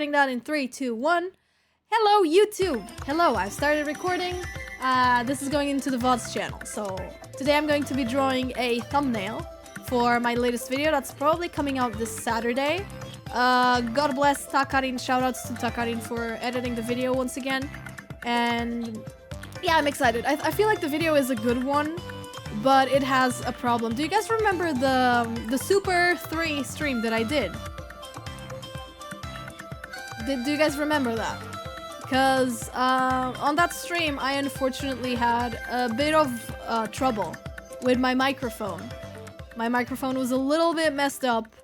That in 3, 2, 1. Hello, YouTube! Hello, I've started recording. This is going into the VODs channel. So today I'm going to be drawing a thumbnail for my latest video that's probably coming out this Saturday. God bless Takarin. Shoutouts to Takarin for editing the video once again. And yeah, I'm excited. I feel like the video is a good one, but it has a problem. Do you guys remember the Super 3 stream that I did? Do you guys remember that? Because on that stream, I unfortunately had a bit of trouble with my microphone. My microphone was a little bit messed up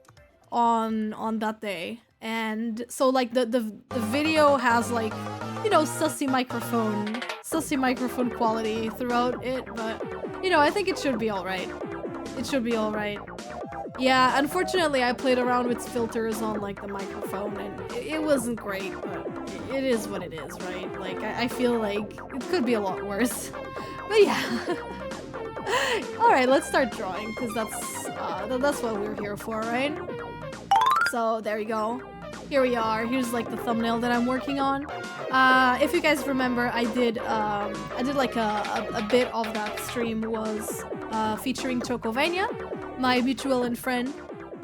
on that day. And so like the video has like, you know, sussy microphone quality throughout it. But, you know, I think it should be alright. It should be alright. Yeah, unfortunately I played around with filters on like the microphone and it wasn't great, but it is what it is, right? Like I feel like it could be a lot worse. But yeah. Alright, let's start drawing because that's what we're here for, right? So there you go. Here we are. Here's like the thumbnail that I'm working on. If you guys remember, I did like a bit of that stream was featuring Chocovania, my mutual and friend,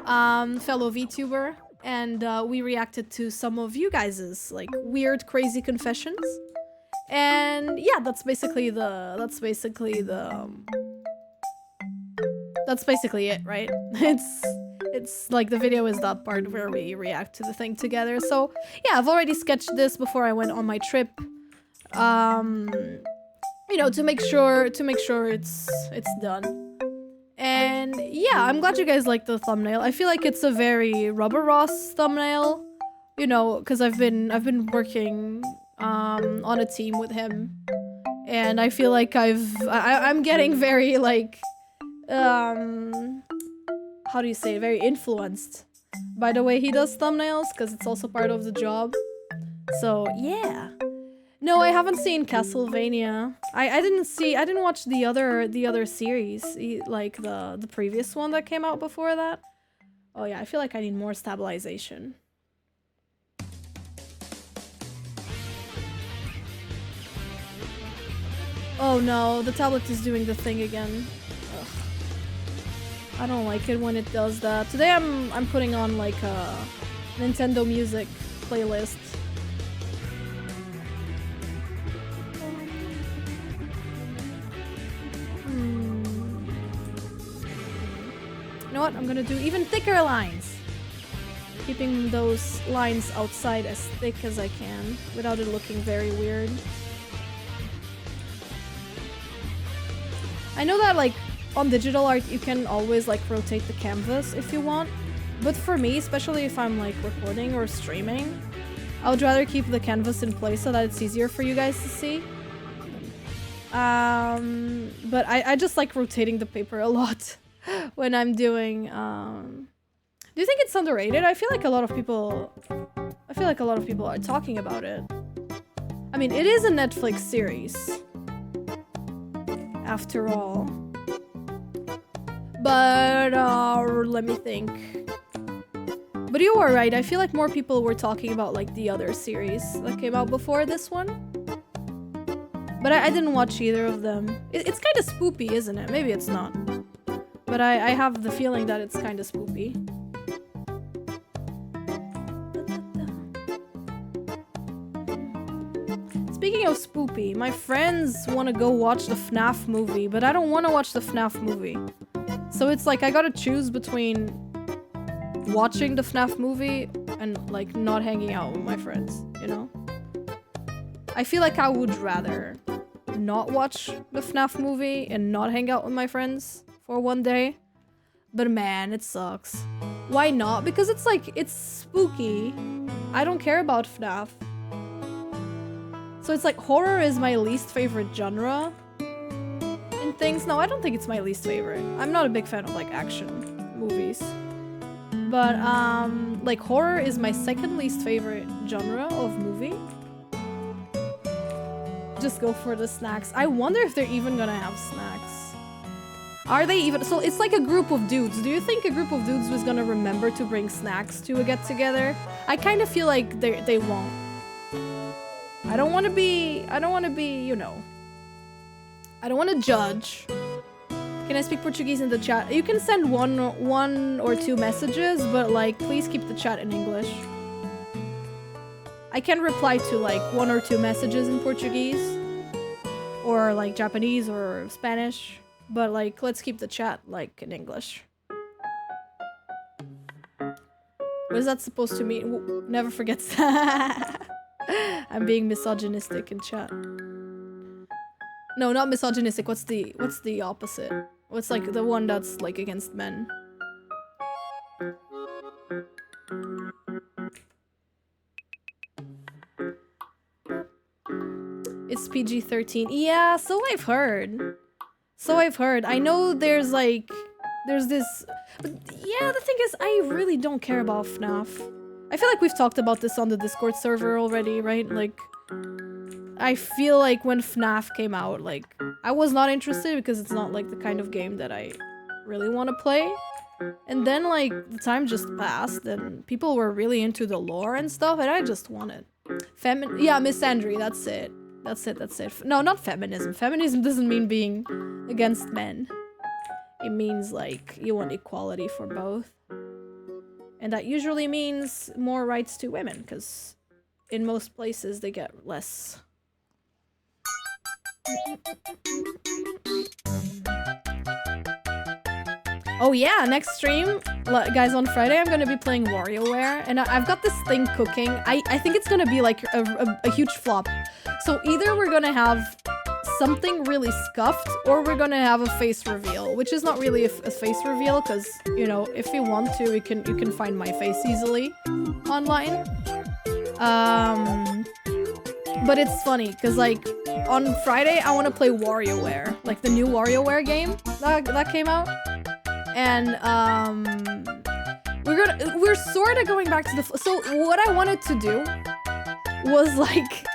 fellow VTuber, and we reacted to some of you guys's like weird, crazy confessions. And yeah, that's basically it, right? It's like the video is that part where we react to the thing together. So yeah, I've already sketched this before I went on my trip. You know, to make sure it's done. And yeah, I'm glad you guys like the thumbnail. I feel like it's a very Rubber Ross thumbnail, you know, because I've been working on a team with him, and I feel like I'm getting very like how do you say it? Very influenced by the way he does thumbnails, because it's also part of the job. So yeah. No, I haven't seen Castlevania. I didn't watch the other series, like the previous one that came out before that. Oh yeah, I feel like I need more stabilization. Oh no, the tablet is doing the thing again. Ugh. I don't like it when it does that. Today I'm putting on like a Nintendo Music playlist. You know what? I'm gonna do even thicker lines. Keeping those lines outside as thick as I can without it looking very weird. I know that like on digital art you can always like rotate the canvas if you want, but for me, especially if I'm like recording or streaming, I would rather keep the canvas in place so that it's easier for you guys to see. But I just like rotating the paper a lot when I'm doing, do you think it's underrated? I feel like a lot of people are talking about it. I mean, it is a Netflix series, after all. But, let me think. But you were right, I feel like more people were talking about like the other series that came out before this one. But I didn't watch either of them. It's kind of spoopy, isn't it? Maybe it's not. But I have the feeling that it's kind of spoopy. Speaking of spoopy, my friends want to go watch the FNAF movie, but I don't want to watch the FNAF movie. So it's like I gotta choose between watching the FNAF movie and like not hanging out with my friends, you know? I feel like I would rather not watch the FNAF movie and not hang out with my friends for one day. But man, it sucks. Why not? Because it's like, it's spooky. I don't care about FNAF. So it's like, horror is my least favorite genre in things. No, I don't think it's my least favorite. I'm not a big fan of like action movies. But like horror is my second least favorite genre of movie. Just go for the snacks. I wonder if they're even gonna have snacks. Are they even? So it's like a group of dudes. Do you think a group of dudes was gonna remember to bring snacks to a get together? I kind of feel like they won't. I don't want to be, you know. I don't want to judge. Can I speak Portuguese in the chat? You can send one or two messages, but like, please keep the chat in English. I can reply to like 1 or 2 messages in Portuguese, or like Japanese or Spanish, but like, let's keep the chat like in English. What is that supposed to mean? Never forgets. I'm being misogynistic in chat. No, not misogynistic. What's the opposite? What's like the one that's like against men? It's PG-13. Yeah, so I've heard. I know there's this, but yeah, the thing is, I really don't care about FNAF. I feel like we've talked about this on the Discord server already, right? Like, I feel like when FNAF came out, like, I was not interested because it's not like the kind of game that I really want to play. And then like the time just passed and people were really into the lore and stuff and I just wanted yeah, misandry, that's it. No, not feminism. Feminism doesn't mean being against men. It means like you want equality for both. And that usually means more rights to women because in most places they get less. Oh yeah, next stream, guys, on Friday I'm gonna be playing WarioWare, and I've got this thing cooking. I think it's gonna be like a huge flop. So either we're gonna have something really scuffed, or we're gonna have a face reveal, which is not really a face reveal, because, you know, if you want to, you can find my face easily online. But it's funny, because, like, on Friday, I want to play WarioWare, like the new WarioWare game that came out. And, we're sort of going back to the... So, what I wanted to do was, like...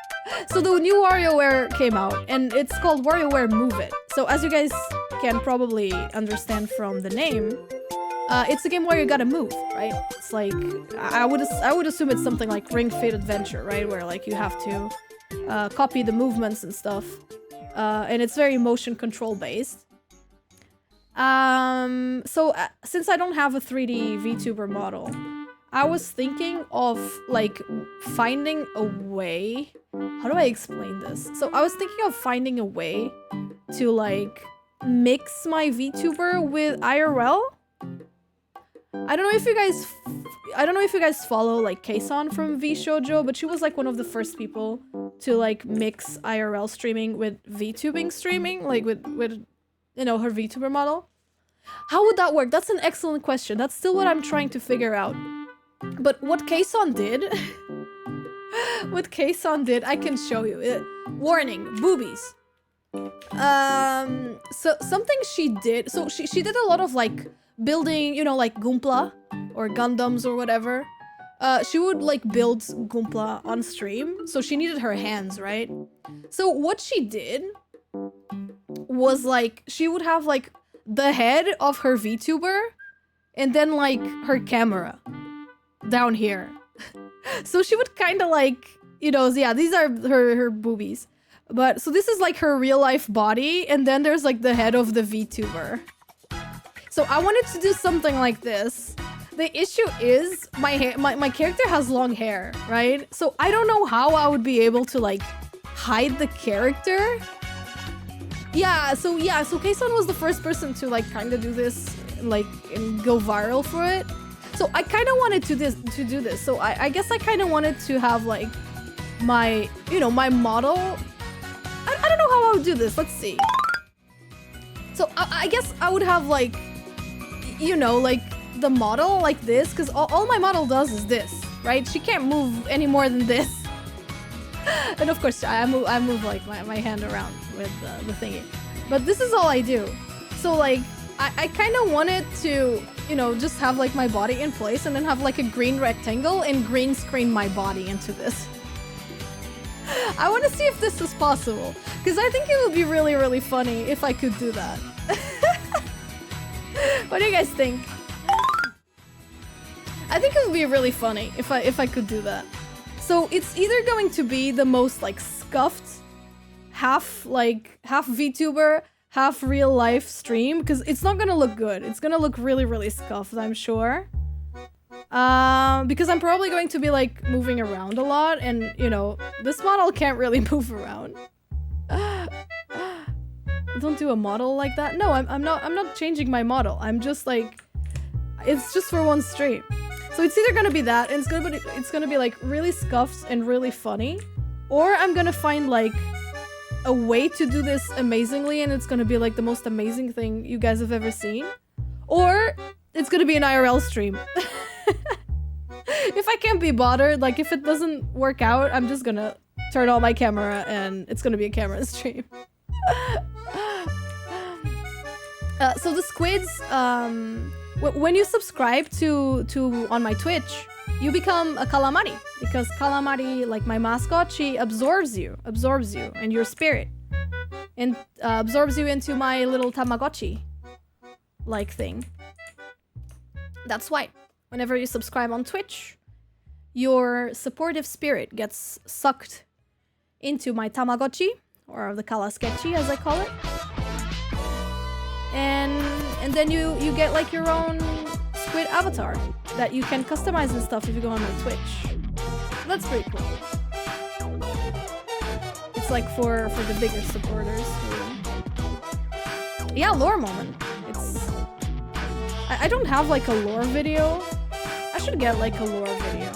So, the new WarioWare came out, and it's called WarioWare Move It. So, as you guys can probably understand from the name, it's a game where you gotta move, right? It's like... I would assume it's something like Ring Fit Adventure, right? Where, like, you have to copy the movements and stuff. And it's very motion control based. So since I don't have a 3D VTuber model, I was thinking of like finding a way. How do I explain this? So I was thinking of finding a way to like mix my VTuber with IRL. I don't know if you guys follow like Kason from VShojo, but she was like one of the first people to like mix IRL streaming with VTubing streaming, like with you know, her VTuber model. How would that work? That's an excellent question. That's still what I'm trying to figure out. But what Kason did, I can show you. Warning, boobies. So something she did, so she did a lot of like building, you know, like Goompla or Gundams or whatever. She would like build Goompla on stream, so she needed her hands, right? So what she did was like, she would have like the head of her VTuber and then like her camera down here. So she would kind of like, you know, yeah, these are her boobies. But so this is like her real life body, and then there's like the head of the VTuber. So I wanted to do something like this. The issue is my character has long hair, right? So I don't know how I would be able to like hide the character. Yeah, so Kason was the first person to like kind of do this, like, and go viral for it. So I kind of wanted to do this. So I guess I kind of wanted to have like my, you know, my model. I don't know how I would do this. Let's see. So I guess I would have like, you know, like the model like this, because all my model does is this, right? She can't move any more than this. And of course, I move like my hand around with the thingy. But this is all I do. So like, I kind of wanted to, you know, just have like my body in place and then have like a green rectangle and green screen my body into this. I want to see if this is possible, because I think it would be really, really funny if I could do that. What do you guys think? I think it would be really funny if I could do that. So it's either going to be the most like scuffed, half VTuber, half real life stream, because it's not gonna look good. It's gonna look really, really scuffed, I'm sure. Because I'm probably going to be like moving around a lot, and you know, this model can't really move around. Don't do a model like that. No, I'm not changing my model. I'm just like, it's just for one stream. So it's either gonna be that, and it's gonna be like really scuffed and really funny, or I'm gonna find like a way to do this amazingly, and it's gonna be like the most amazing thing you guys have ever seen, or it's gonna be an IRL stream. If I can't be bothered, like if it doesn't work out, I'm just gonna turn on my camera and it's gonna be a camera stream. So the squids, when you subscribe to on my Twitch, you become a calamari, because calamari, like my mascot, she absorbs you and your spirit, and absorbs you into my little Tamagotchi like thing. That's why whenever you subscribe on Twitch, your supportive spirit gets sucked into my Tamagotchi, or the Kalasketchi as I call it. And then you get like your own squid avatar that you can customize and stuff if you go on my Twitch. So that's pretty cool. It's like for the bigger supporters. Yeah, lore moment. It's I don't have like a lore video. I should get like a lore video.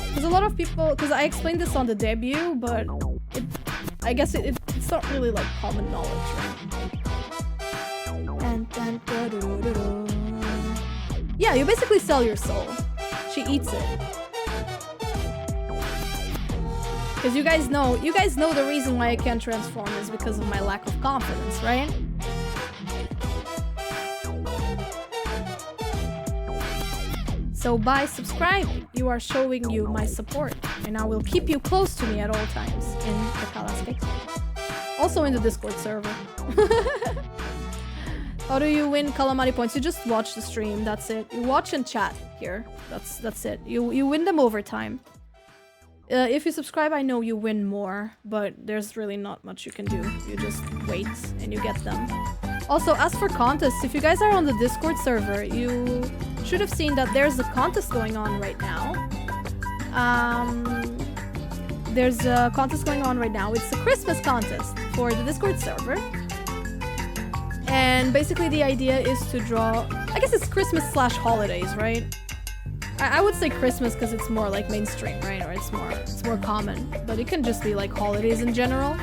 Because a lot of people, because I explained this on the debut, but I guess it's not really like common knowledge, right? Yeah, you basically sell your soul. She eats it. Because you guys know the reason why I can't transform is because of my lack of confidence, right? So by subscribing, you are showing you my support, and I will keep you close to me at all times in the Kalaskek. Also in the Discord server. How do you win calamari points? You just watch the stream, that's it. You watch and chat here. That's it. You win them over time. If you subscribe, I know you win more, but there's really not much you can do. You just wait and you get them. Also, as for contests, if you guys are on the Discord server, you should have seen that there's a contest going on right now. There's a contest going on right now. It's a Christmas contest for the Discord server. And basically the idea is to draw... I guess it's Christmas/holidays, right? I would say Christmas because it's more like mainstream, right? Or it's more common. But it can just be like holidays in general.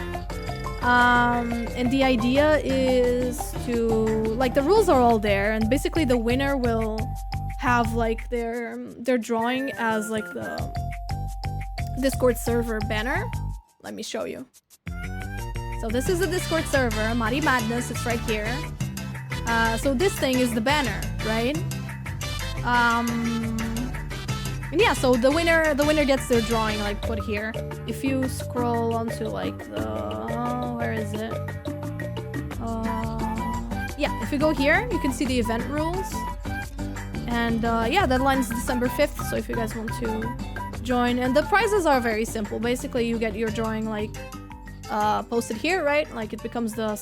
And the idea is to... Like, the rules are all there, and basically the winner will have like their drawing as like the Discord server banner. Let me show you. So this is the Discord server, Mari Madness, it's right here. So this thing is the banner, right? And yeah, so the winner gets their drawing like put here. If you scroll onto like the... where is it? Yeah, if you go here, you can see the event rules. And yeah, deadline is December 5th, so if you guys want to join. And the prizes are very simple. Basically, you get your drawing like posted here, right? Like it becomes the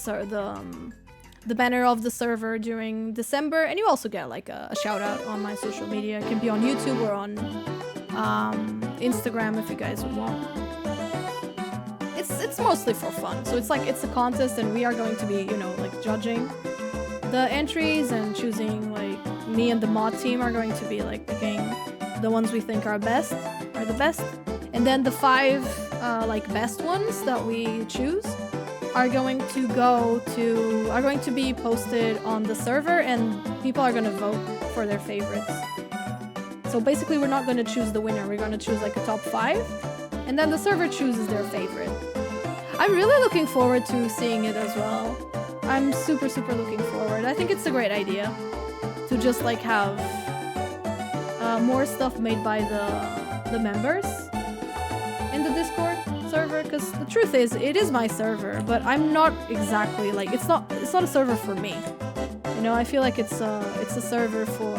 banner of the server during December, and you also get like a shout out on my social media. It can be on YouTube or on Instagram if you guys would want. It's mostly for fun, so it's like it's a contest, and we are going to be, you know, like judging the entries and choosing, like me and the mod team are going to be like picking the ones we think are the best, and then the 5 like best ones that we choose are going to be posted on the server, and people are going to vote for their favorites. So basically we're not going to choose the winner, we're going to choose like a top 5, and then the server chooses their favorite. I'm really looking forward to seeing it as well. I'm super looking forward. I think it's a great idea to just like have more stuff made by the members in the Discord server, because the truth is, it is my server, but I'm not exactly like, it's not a server for me, you You know, I feel like it's a server for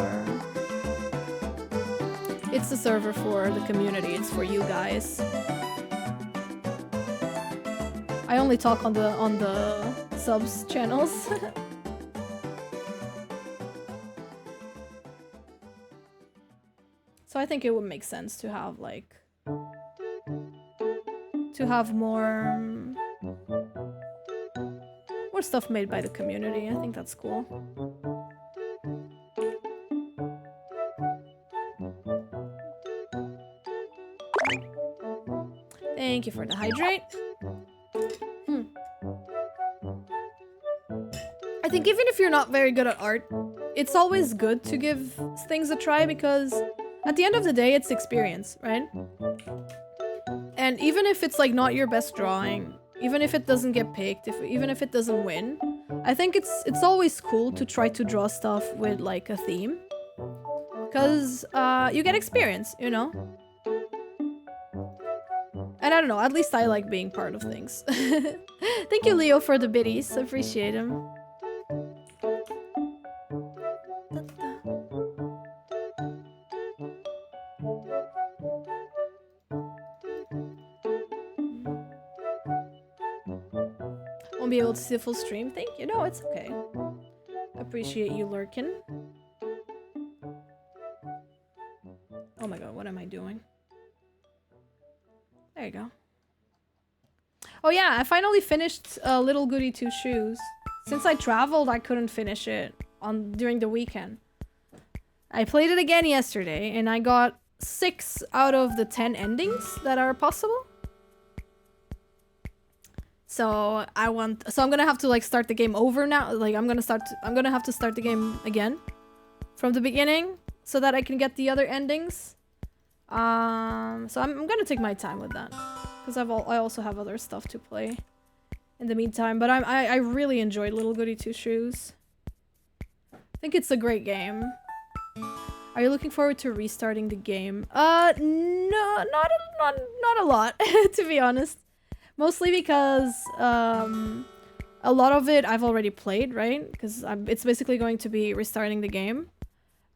the community. It's for you guys. I only talk on the subs channels. So I think it would make sense to have like more stuff made by the community. I think that's cool. Thank you for the hydrate. I think even if you're not very good at art, it's always good to give things a try because at the end of the day, it's experience, right? And even if it's like not your best drawing, even if it doesn't get picked, even if it doesn't win, I think it's always cool to try to draw stuff with like a theme. Because you get experience, you know? And I don't know, at least I like being part of things. Thank you, Leo, for the biddies. Appreciate him. Won't be able to see the full stream. Thank you. No, it's okay. Appreciate you lurking. Oh my god, what am I doing? There you go. Oh yeah, I finally finished Little Goody Two Shoes. Since I traveled, I couldn't finish it during the weekend. I played it again yesterday, and I got 6 out of the 10 endings that are possible. So I'm gonna have to like start the game over now. Like I'm gonna have to start the game again from the beginning so that I can get the other endings. So I'm gonna take my time with that because I also have other stuff to play in the meantime. But I really enjoyed Little Goody Two Shoes. I think it's a great game. Are you looking forward to restarting the game? No, not a lot, to be honest. Mostly because a lot of it I've already played, right? Because it's basically going to be restarting the game.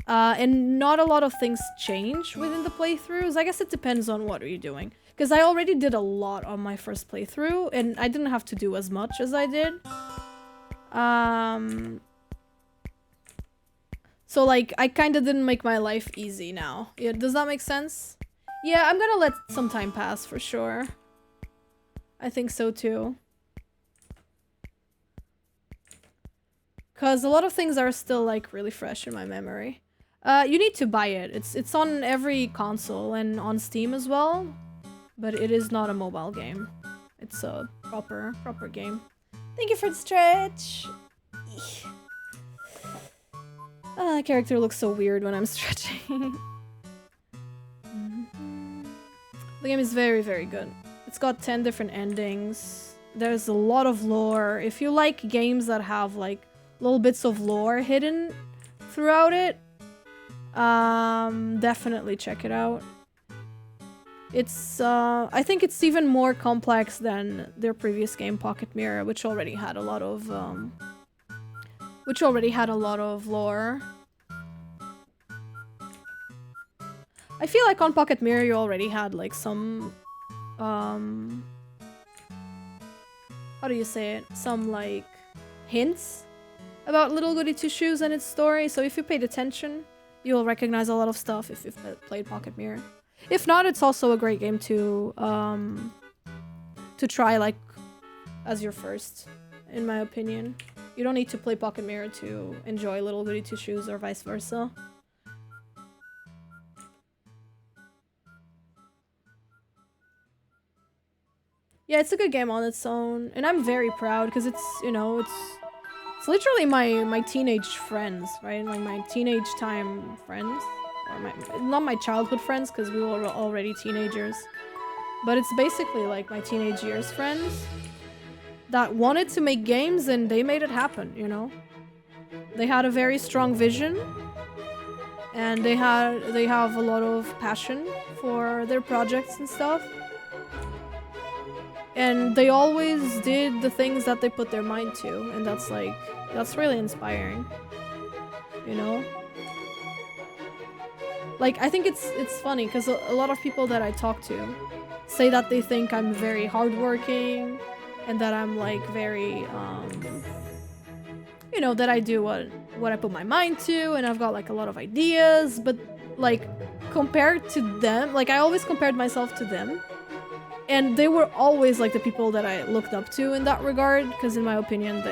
And not a lot of things change within the playthroughs. I guess it depends on what you're doing. Because I already did a lot on my first playthrough, and I didn't have to do as much as I did. So, like, I kind of didn't make my life easy now. Yeah, does that make sense? Yeah, I'm gonna let some time pass for sure. I think so too. Because a lot of things are still, like, really fresh in my memory. You need to buy it. It's on every console and on Steam as well. But it is not a mobile game. It's a proper game. Thank you for the stretch! Character looks so weird when I'm stretching. The game is very, very good. It's got 10 different endings. There's a lot of lore. If you like games that have like little bits of lore hidden throughout it, definitely check it out. It's I think it's even more complex than their previous game, Pocket Mirror, which already had a lot of lore. I feel like on Pocket Mirror you already had like some how do you say it? Some like hints about Little Goody Two Shoes and its story, so if you paid attention, you'll recognize a lot of stuff if you've played Pocket Mirror. If not, it's also a great game to try like as your first, in my opinion. You don't need to play Pocket Mirror to enjoy Little Goody Two Shoes or vice versa. Yeah, it's a good game on its own, and I'm very proud because it's, you know, it's literally my teenage friends, right? Like my teenage time friends, or not my childhood friends because we were already teenagers, but it's basically like my teenage years friends that wanted to make games and they made it happen, you know? They had a very strong vision and they have a lot of passion for their projects and stuff. And they always did the things that they put their mind to, and that's really inspiring. you know? Like, I think it's funny because a lot of people that I talk to say that they think I'm very hardworking and that I'm like very, you know, that I do what I put my mind to and I've got like a lot of ideas, but like compared to them, like I always compared myself to them and they were always like the people that I looked up to in that regard because in my opinion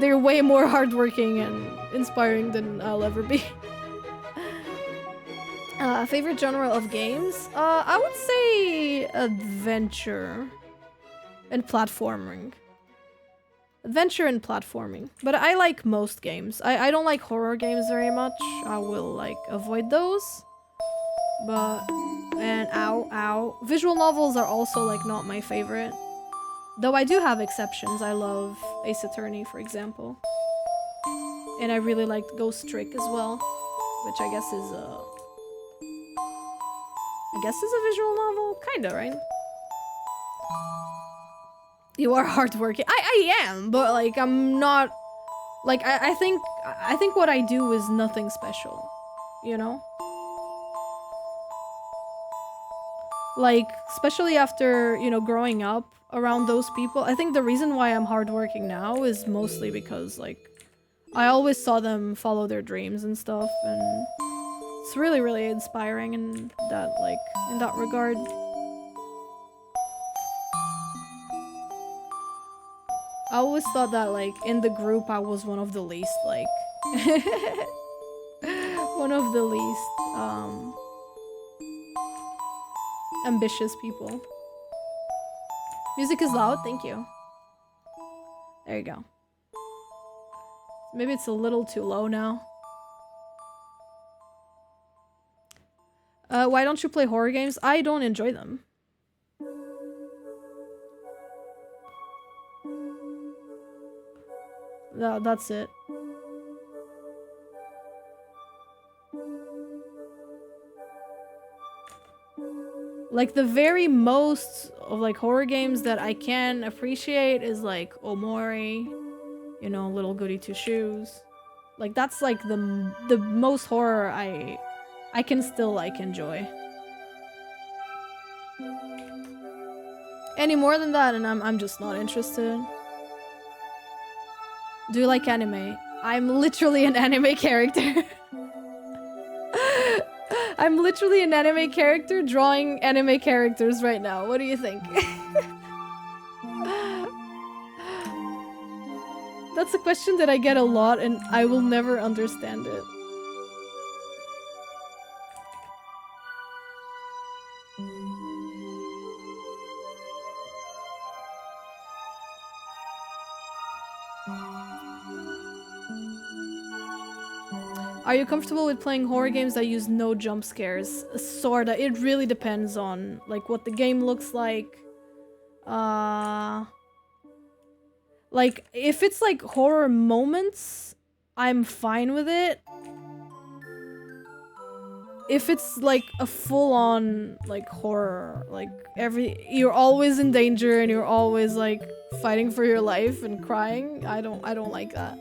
they're way more hardworking and inspiring than I'll ever be. Favorite genre of games? I would say adventure and platforming. Adventure and platforming. But I like most games. I don't like horror games very much. I will like avoid those. But, and ow. Visual novels are also like not my favorite. Though I do have exceptions. I love Ace Attorney, for example. And I really liked Ghost Trick as well. Which I guess is a visual novel? Kinda, right? You are hardworking. I am, but like I'm not like I think what I do is nothing special, you know? Like, especially after, you know, growing up around those people, I think the reason why I'm hardworking now is mostly because like I always saw them follow their dreams and stuff, and it's really, really inspiring in that regard. I always thought that, like, in the group I was one of the least, like... one of the least, ambitious people. Music is loud, thank you. There you go. Maybe it's a little too low now. Why don't you play horror games? I don't enjoy them. That's it. Like, the very most of, like, horror games that I can appreciate is, like, Omori, you know, Little Goody Two Shoes. Like, that's, like, the most horror I can still, like, enjoy. Any more than that, and I'm just not interested. Do you like anime? I'm literally an anime character. I'm literally an anime character drawing anime characters right now. What do you think? That's a question that I get a lot and I will never understand it. Are you comfortable with playing horror games that use no jump scares? Sorta. It really depends on, like, what the game looks like. Like, if it's, like, horror moments, I'm fine with it. If it's, like, a full-on, like, horror, like, you're always in danger and you're always, like, fighting for your life and crying, I don't like that.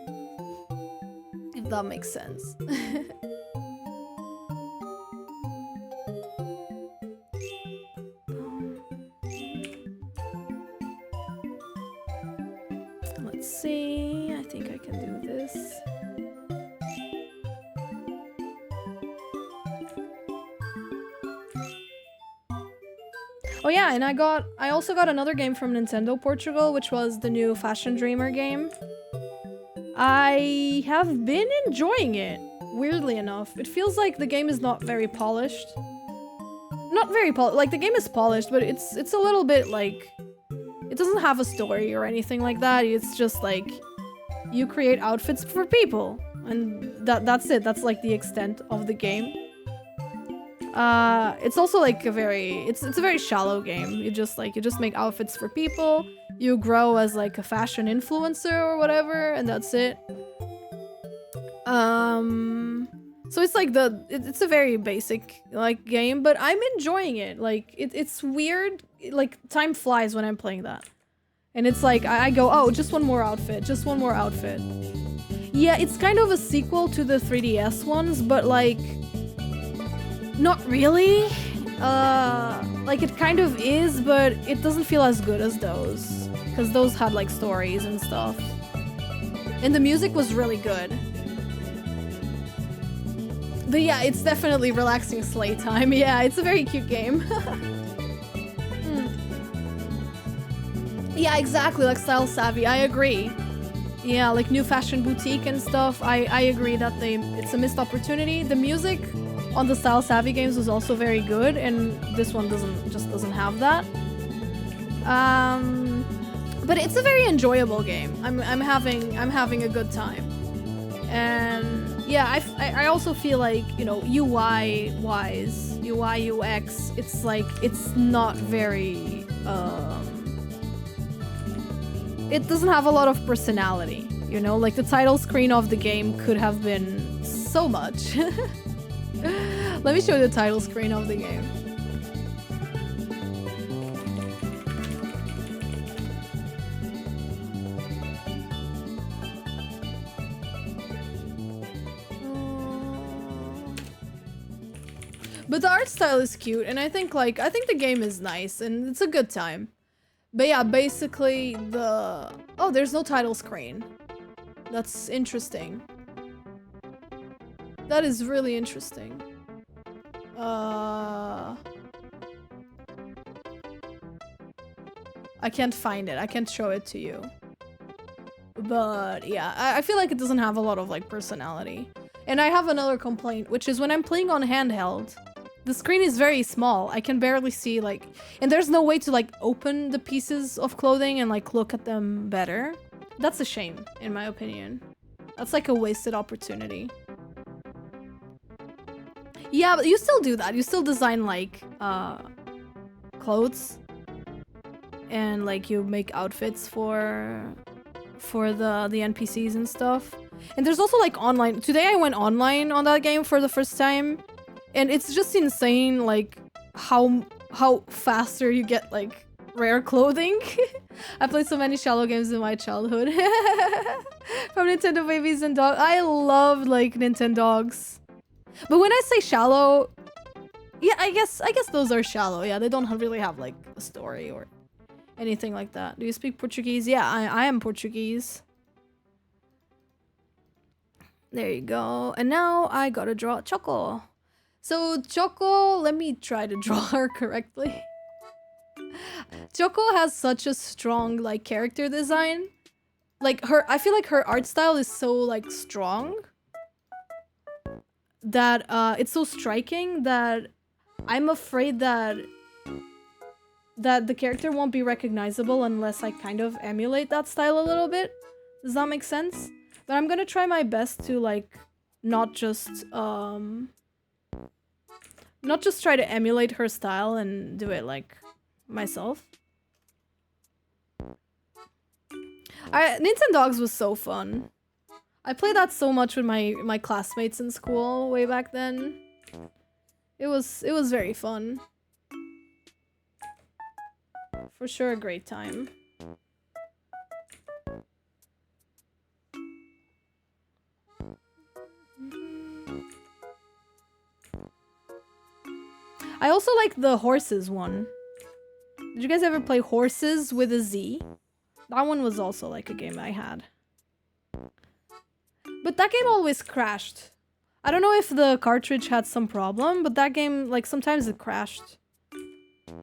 If that makes sense. Let's see. I think I can do this. Oh yeah, and I also got another game from Nintendo Portugal, which was the new Fashion Dreamer game. I have been enjoying it, weirdly enough. It feels like the game is not very polished. Not very polished, like the game is polished, but it's a little bit like... It doesn't have a story or anything like that, it's just like... You create outfits for people, and that's it, that's like the extent of the game. It's also like a very... It's a very shallow game, you just make outfits for people. You grow as like a fashion influencer or whatever, and that's it. So it's like it's a very basic like game, but I'm enjoying it. Like it's weird. Like time flies when I'm playing that, and it's like I go, oh, just one more outfit, just one more outfit. Yeah, it's kind of a sequel to the 3DS ones, but like not really. Like it kind of is, but it doesn't feel as good as those, because those had like stories and stuff. And the music was really good. But yeah, it's definitely relaxing slay time. Yeah, it's a very cute game. Yeah, exactly, like style savvy, I agree. Yeah, like new fashion boutique and stuff, I agree that it's a missed opportunity. The music on the style savvy games was also very good, and this one doesn't have that. But it's a very enjoyable game. I'm having a good time. And yeah, I also feel like, you know, UI wise, UI UX, it's like it's not very it doesn't have a lot of personality, you know? Like the title screen of the game could have been so much. Let me show you the title screen of the game. But the art style is cute, and I think the game is nice and it's a good time. But yeah, basically oh, there's no title screen. That's interesting. That is really interesting. I can't find it. I can't show it to you. But yeah, I feel like it doesn't have a lot of like personality. And I have another complaint, which is when I'm playing on handheld, the screen is very small. I can barely see like, and there's no way to like open the pieces of clothing and like look at them better. That's a shame, in my opinion. That's like a wasted opportunity. Yeah, but you still do that. You still design like clothes, and like you make outfits for the NPCs and stuff. And there's also like online. Today I went online on that game for the first time. And it's just insane, like, how faster you get, like, rare clothing. I played so many shallow games in my childhood. From Nintendo Babies and Dogs. I loved, like, Nintendogs. But when I say shallow, yeah, I guess those are shallow. Yeah, they don't really have, like, a story or anything like that. Do you speak Portuguese? Yeah, I am Portuguese. There you go. And now I gotta draw Choco. So Choco, let me try to draw her correctly. Choco has such a strong like character design. Like I feel like her art style is so like strong that it's so striking that I'm afraid that the character won't be recognizable unless I kind of emulate that style a little bit. Does that make sense? But I'm gonna try my best to like not just try to emulate her style and do it like myself. Nintendogs was so fun. I played that so much with my classmates in school way back then. It was very fun. For sure a great time. I also like the horses one. Did you guys ever play Horses with a Z? That one was also like a game I had. But that game always crashed. I don't know if the cartridge had some problem, but that game, like, sometimes it crashed.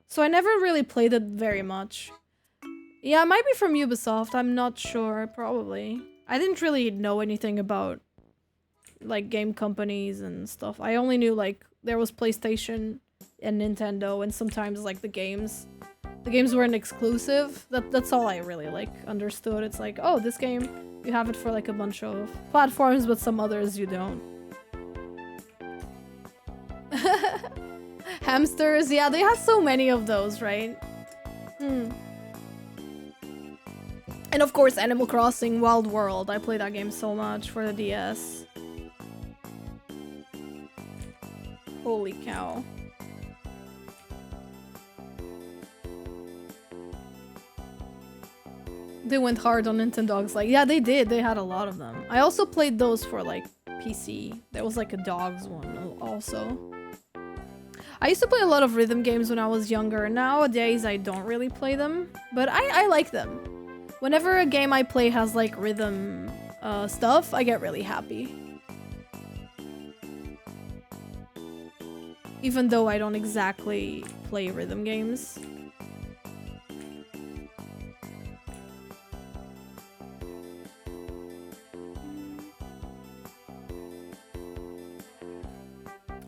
So I never really played it very much. Yeah, it might be from Ubisoft, I'm not sure, probably. I didn't really know anything about, like, game companies and stuff. I only knew, like, there was PlayStation and Nintendo, and sometimes like the games weren't exclusive. That's all I really like understood. It's like, oh, this game, you have it for like a bunch of platforms, but some others you don't. Hamsters, yeah, they have so many of those, right? And of course Animal Crossing Wild World. I play that game so much for the DS. Holy cow. They went hard on Nintendogs. Like, yeah, they did. They had a lot of them. I also played those for like PC. There was like a dogs one also. I used to play a lot of rhythm games when I was younger. Nowadays, I don't really play them, but I like them. Whenever a game I play has like rhythm stuff, I get really happy. Even though I don't exactly play rhythm games.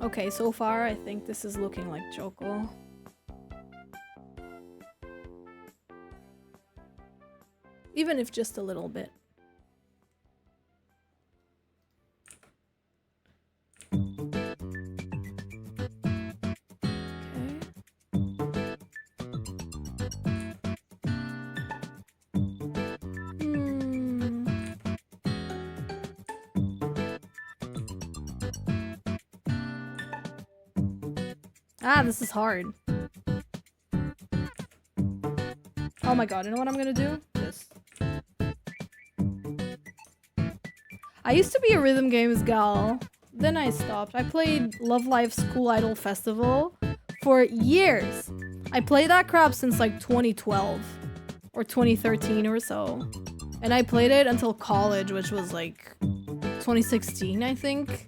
Okay, so far I think this is looking like Choco. Even if just a little bit. Ah, this is hard. Oh my god, you know what I'm gonna do? This. I used to be a rhythm games gal. Then I stopped. I played Love Live School Idol Festival for years. I played that crap since like 2012 or 2013 or so. And I played it until college, which was like 2016, I think.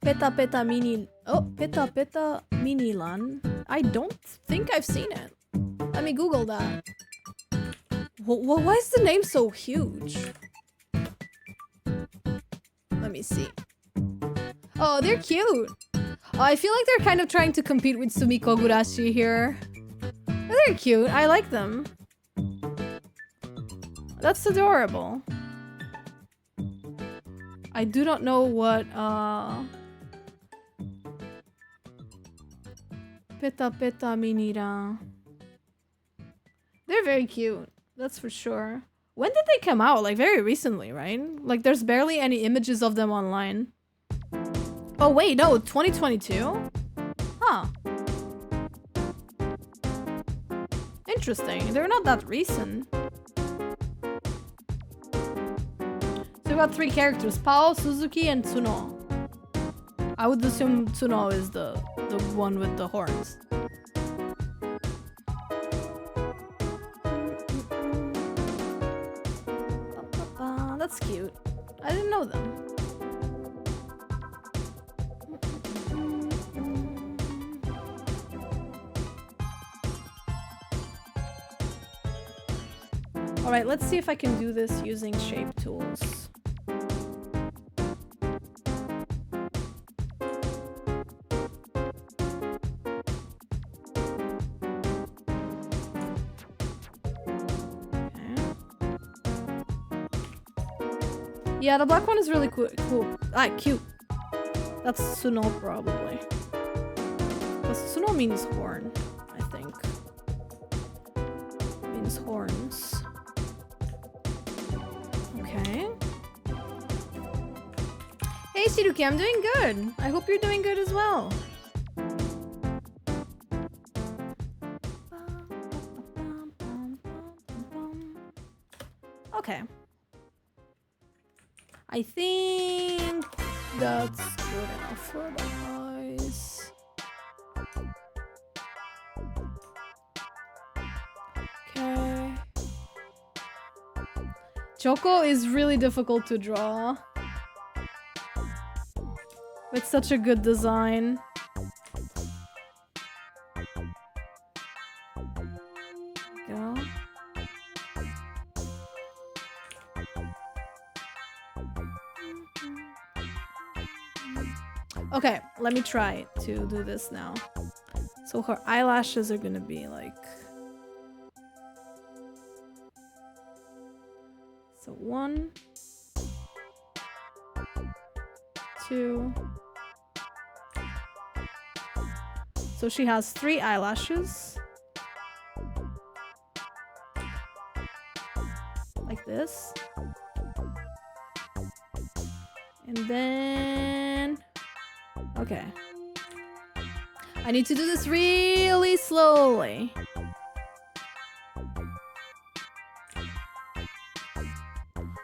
Peta Peta Mini... Oh, Peta Peta Minilan. I don't think I've seen it. Let me Google that. Why is the name so huge? Let me see. Oh, they're cute. Oh, I feel like they're kind of trying to compete with Sumi Kogurashi here. But they're cute. I like them. That's adorable. I do not know what, Peta Peta Minira. They're very cute. That's for sure. When did they come out? Like very recently, right? Like there's barely any images of them online. Oh wait, no, 2022? Huh. Interesting. They're not that recent. So we got 3 characters. Pao, Suzuki, and Tsuno. I would assume Tsuno is the one with the horns. That's cute. I didn't know them. Alright, let's see if I can do this using shape tools. Yeah, the black one is really cool. Ah, cute. That's Tsuno probably. Because Tsuno means horn, I think. Means horns. Okay. Hey Shiruki, I'm doing good. I hope you're doing good as well. Okay. I think that's good enough for the eyes. Okay. Choco is really difficult to draw. It's such a good design. Go. Okay, let me try to do this now. So her eyelashes are gonna be like... So 1, 2... So she has 3 eyelashes. Like this. And then... Okay. I need to do this really slowly.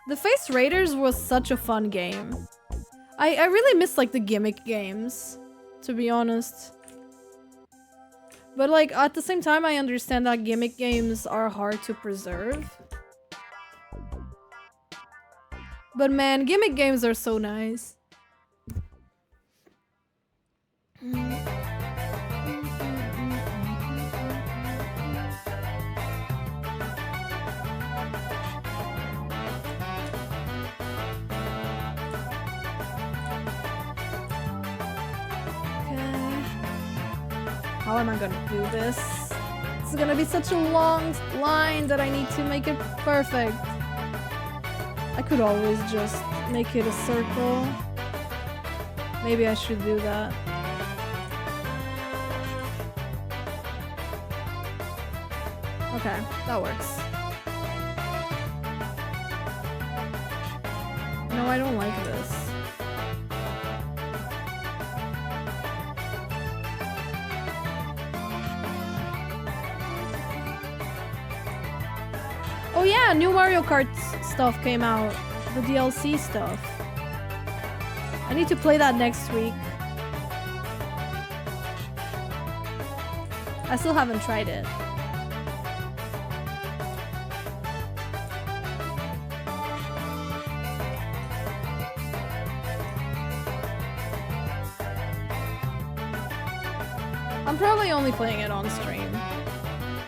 The Face Raiders was such a fun game. I really miss like the gimmick games, to be honest. But like at the same time I understand that gimmick games are hard to preserve. But man, gimmick games are so nice. How am I gonna do this? It's gonna be such a long line that I need to make it perfect. I could always just make it a circle. Maybe I should do that. Okay, that works. No, I don't like this. Oh yeah, new Mario Kart stuff came out. The DLC stuff. I need to play that next week. I still haven't tried it. I'm probably only playing it on stream.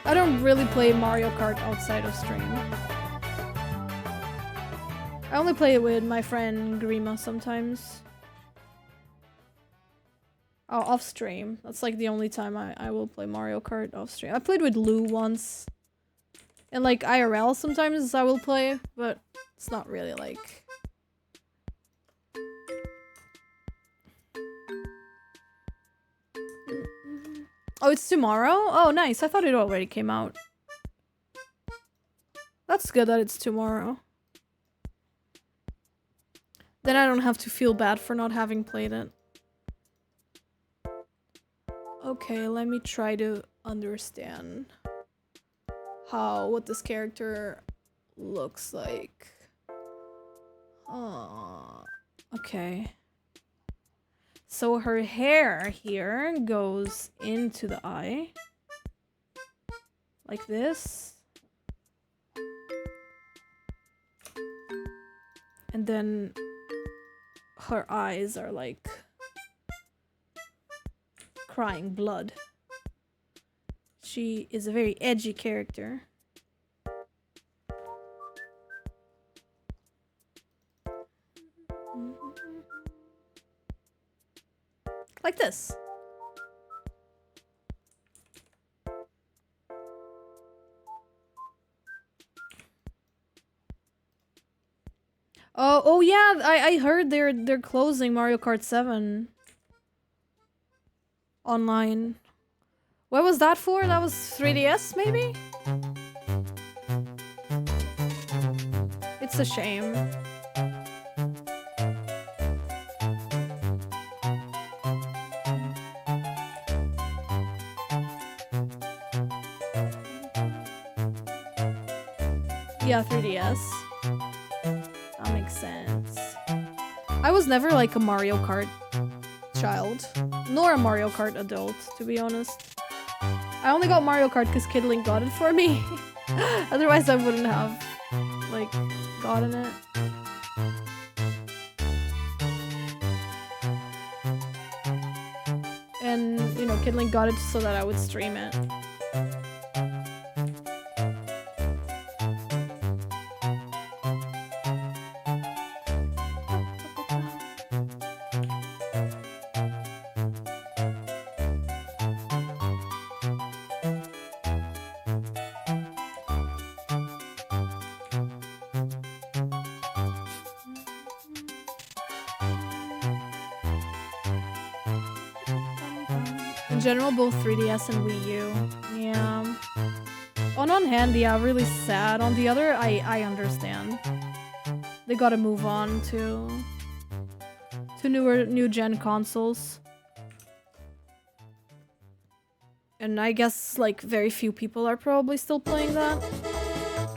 I don't really play Mario Kart outside of stream. I only play it with my friend Grima sometimes. Oh, off stream. That's like the only time I will play Mario Kart off stream. I played with Lou once. And like IRL sometimes I will play, but it's not really like... Oh, it's tomorrow? Oh, nice. I thought it already came out. That's good that it's tomorrow. Then I don't have to feel bad for not having played it. Okay, let me try to understand what this character looks like. Okay. So her hair here goes into the eye. Like this. And then her eyes are like crying blood. She is a very edgy character. Like this. Oh yeah, I heard they're closing Mario Kart 7 online. What was that for? That was 3DS maybe? It's a shame. Yeah, 3DS. That makes sense. I was never like a Mario Kart child, nor a Mario Kart adult, to be honest. I only got Mario Kart because Kid Link got it for me. Otherwise I wouldn't have, like, gotten it. And, you know, Kid Link got it so that I would stream it. In general, both 3DS and Wii U. Yeah. On one hand, yeah, really sad. On the other, I understand. They gotta move on to new gen consoles. And I guess, like, very few people are probably still playing that,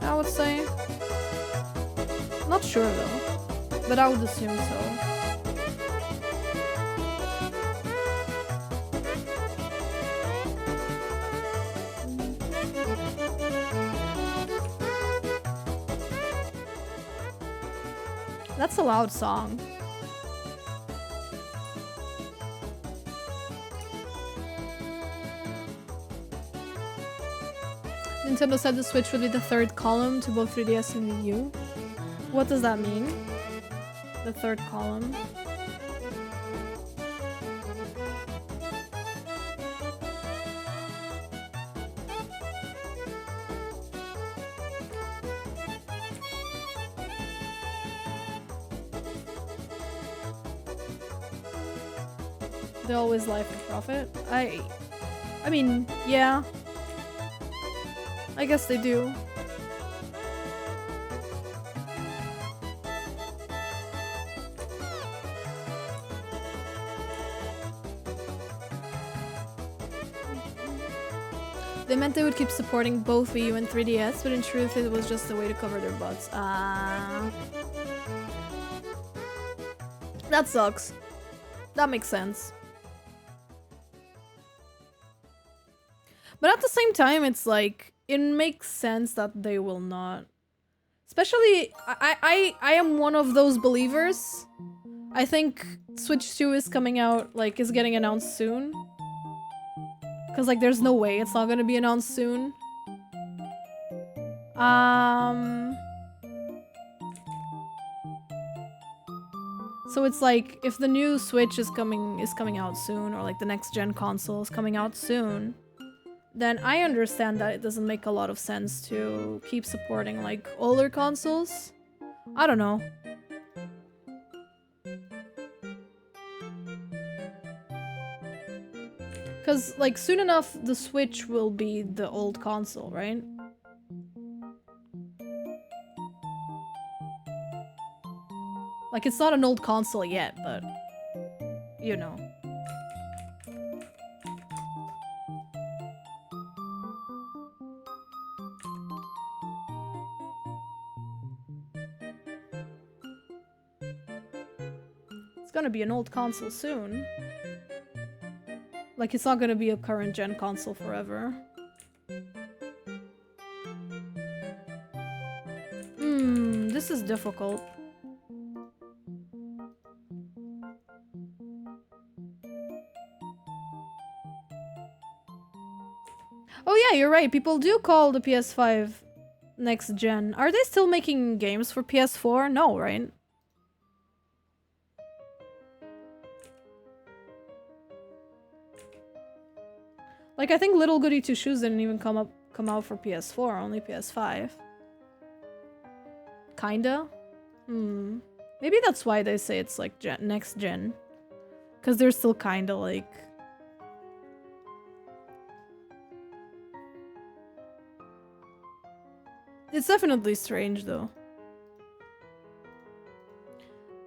I would say. Not sure, though. But I would assume so. That's a loud song. Nintendo said the Switch would be the third column to both 3DS and Wii U. What does that mean? The third column? They always lie for profit. I mean, yeah. I guess they do. They meant they would keep supporting both Wii U and 3DS, but in truth it was just a way to cover their butts. That sucks. That makes sense. But at the same time, it's like, it makes sense that they will not. Especially, I am one of those believers. I think Switch 2 is coming out, like, is getting announced soon. Because, like, there's no way it's not gonna be announced soon. So it's like, if the new Switch is coming out soon, or like the next gen console is coming out soon, then I understand that it doesn't make a lot of sense to keep supporting like older consoles. I don't know. Because like soon enough the Switch will be the old console, right? Like it's not an old console yet, but you know. It's gonna be an old console soon. Like, it's not gonna be a current gen console forever. This is difficult. Oh yeah, you're right. People do call the PS5 next gen. Are they still making games for PS4? No, right? Like, I think Little Goody Two Shoes didn't even come out for PS4, only PS5. Kinda? Maybe that's why they say it's like next gen. Because they're still kinda like... It's definitely strange though.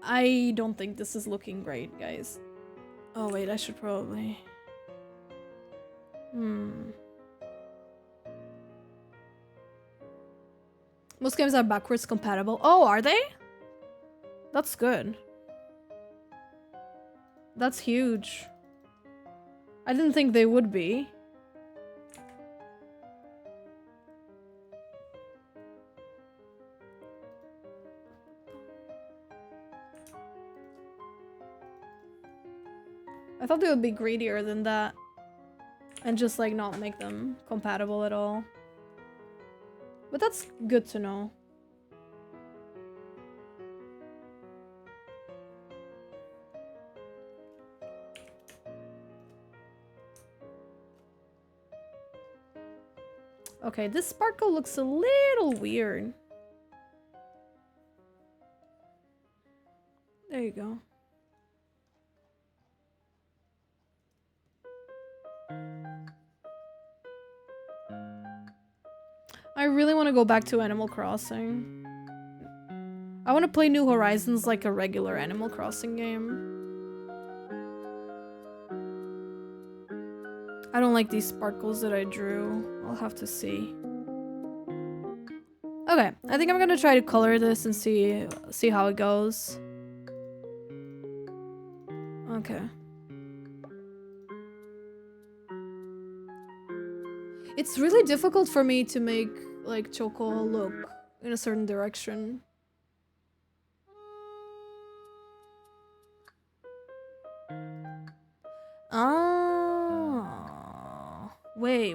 I don't think this is looking great, guys. Oh wait, I should probably... Most games are backwards compatible. Oh, are they? That's good. That's huge. I didn't think they would be. I thought they would be greedier than that. And just like not make them compatible at all. But that's good to know. Okay, this sparkle looks a little weird. There you go. I really want to go back to Animal Crossing. I want to play New Horizons like a regular Animal Crossing game. I don't like these sparkles that I drew. I'll have to see. Okay, I think I'm gonna try to color this and see how it goes. Okay. It's really difficult for me to make like Choco look in a certain direction. Oh, wait.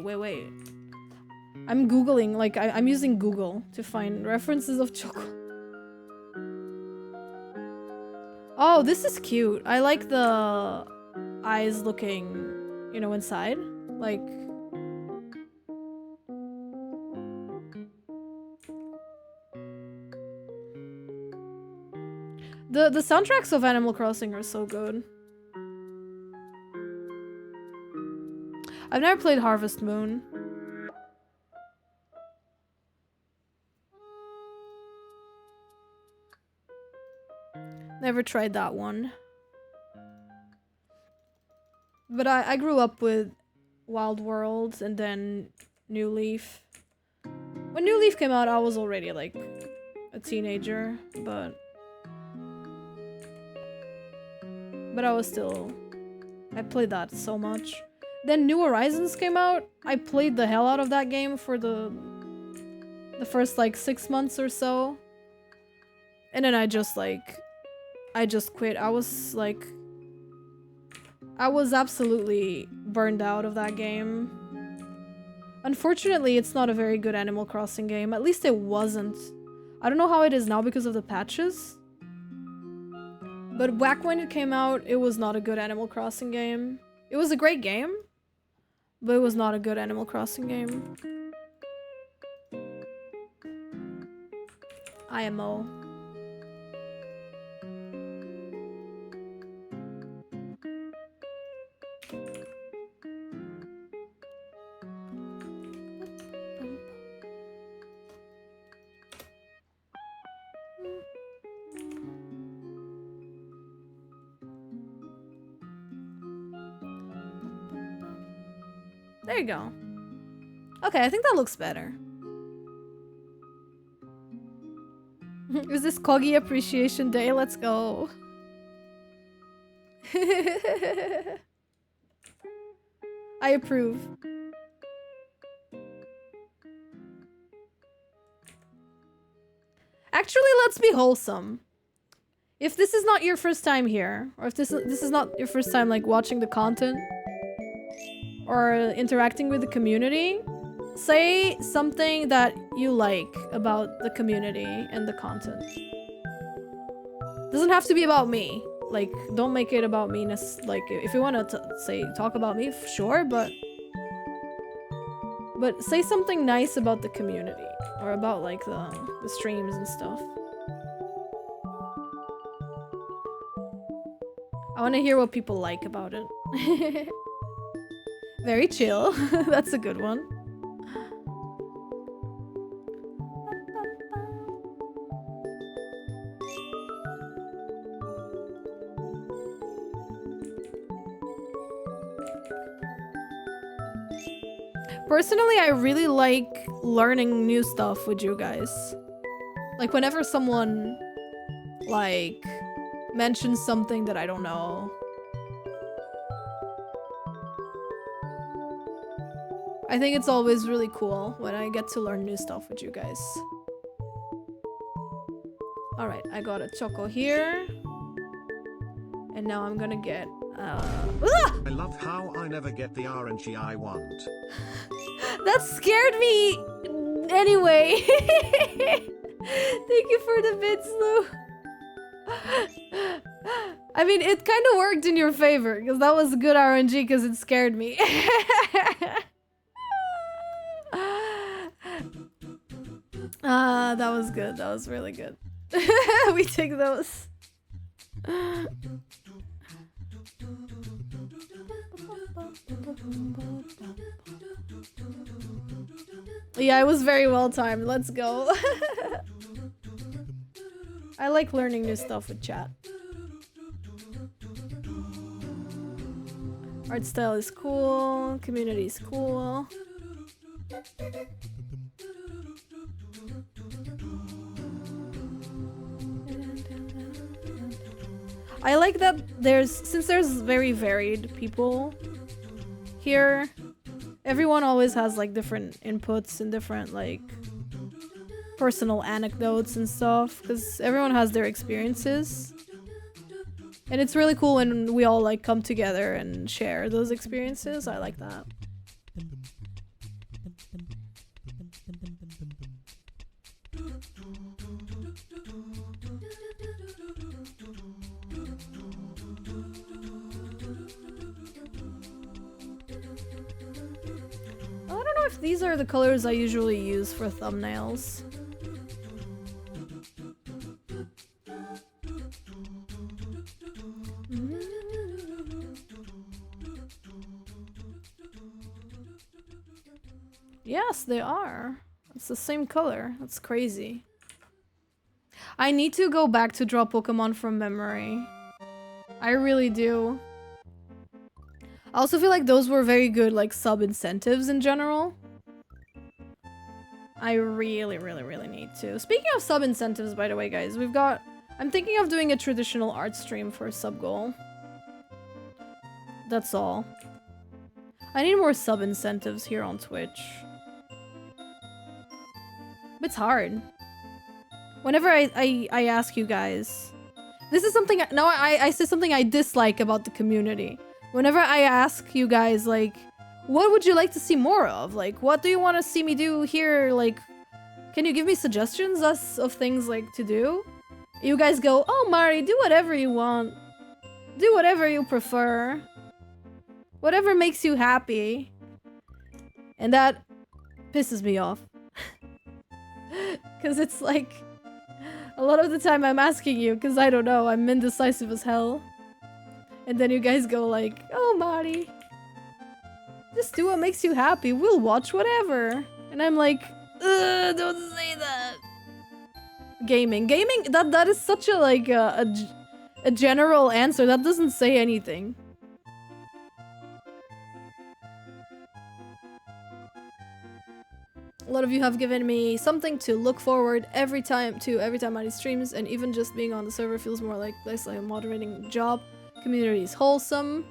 I'm googling, like I'm using Google to find references of Choco. Oh, this is cute. I like the eyes looking, you know, inside. Like the soundtracks of Animal Crossing are so good. I've never played Harvest Moon. Never tried that one. But I grew up with Wild Worlds and then New Leaf. When New Leaf came out, I was already like a teenager, but I was still... I played that so much. Then New Horizons came out. I played the hell out of that game for the first like 6 months or so. And then I just quit. I was absolutely burned out of that game. Unfortunately, it's not a very good Animal Crossing game. At least it wasn't. I don't know how it is now because of the patches. But back when it came out, it was not a good Animal Crossing game. It was a great game, but it was not a good Animal Crossing game. IMO. There you go. Okay, I think that looks better. Is this Coggy Appreciation Day? Let's go. I approve. Actually, let's be wholesome. If this is not your first time here, or if this is not your first time like watching the content or interacting with the community, say something that you like about the community and the content. Doesn't have to be about me. Like, don't make it about me. Like, if you want to talk about me, sure, but say something nice about the community or about like the streams and stuff. I want to hear what people like about it. Very chill. That's a good one. Personally, I really like learning new stuff with you guys. Like, whenever someone, like, mentions something that I don't know. I think it's always really cool when I get to learn new stuff with you guys. Alright, I got a choco here. And now I'm gonna get... I love how I never get the RNG I want. That scared me! Anyway. Thank you for the bits, Lou. I mean, it kind of worked in your favor, because that was good RNG because it scared me. That was good. That was really good. We take those. Yeah, it was very well timed. Let's go. I like learning new stuff with chat. Art style is cool. Community is cool. I like that since there's very varied people here, everyone always has like different inputs and different like personal anecdotes and stuff, because everyone has their experiences. And it's really cool when we all like come together and share those experiences. I like that. I don't know if these are the colors I usually use for thumbnails. Yes, they are. It's the same color. That's crazy. I need to go back to draw Pokemon from memory. I really do. I also feel like those were very good, like, sub-incentives in general. I really need to. Speaking of sub-incentives, by the way, guys, I'm thinking of doing a traditional art stream for a sub-goal. That's all. I need more sub-incentives here on Twitch. It's hard. Whenever I ask you guys... This is something... I say something I dislike about the community. Whenever I ask you guys, like, what would you like to see more of? Like, what do you want to see me do here? Like, can you give me suggestions of things, like, to do? You guys go, oh, Mari, do whatever you want. Do whatever you prefer. Whatever makes you happy. And that pisses me off. Because it's like... A lot of the time I'm asking you, because I don't know, I'm indecisive as hell. And then you guys go like, oh, Mari, just do what makes you happy. We'll watch whatever. And I'm like, ugh, don't say that. Gaming. That is such a, like, a general answer. That doesn't say anything. A lot of you have given me something to look forward every time Mari streams, and even just being on the server feels more like a moderating job. Community is wholesome.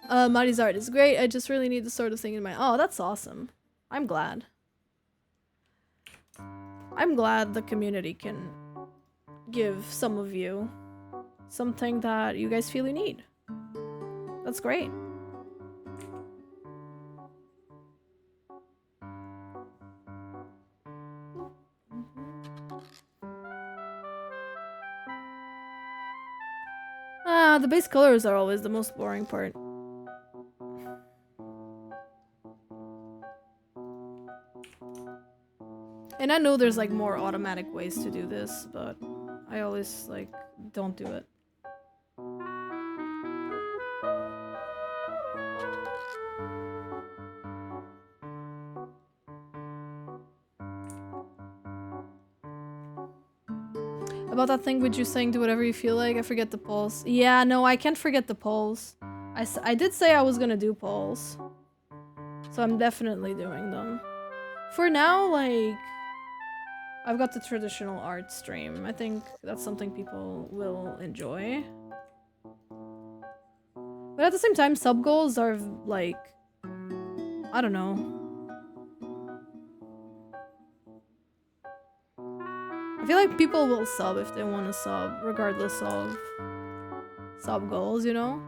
Mari's art is great. I just really need this sort of thing in my... Oh, that's awesome. I'm glad. I'm glad the community can give some of you something that you guys feel you need. That's great. The base colors are always the most boring part. And I know there's like more automatic ways to do this, but I always like don't do it. About that thing with you saying do whatever you feel like, I forget the polls. Yeah, no, I can't forget the polls. I did say I was gonna do polls. So I'm definitely doing them. For now, like, I've got the traditional art stream. I think that's something people will enjoy. But at the same time, sub goals are like, I don't know. I feel like people will sub if they want to sub, regardless of sub goals, you know?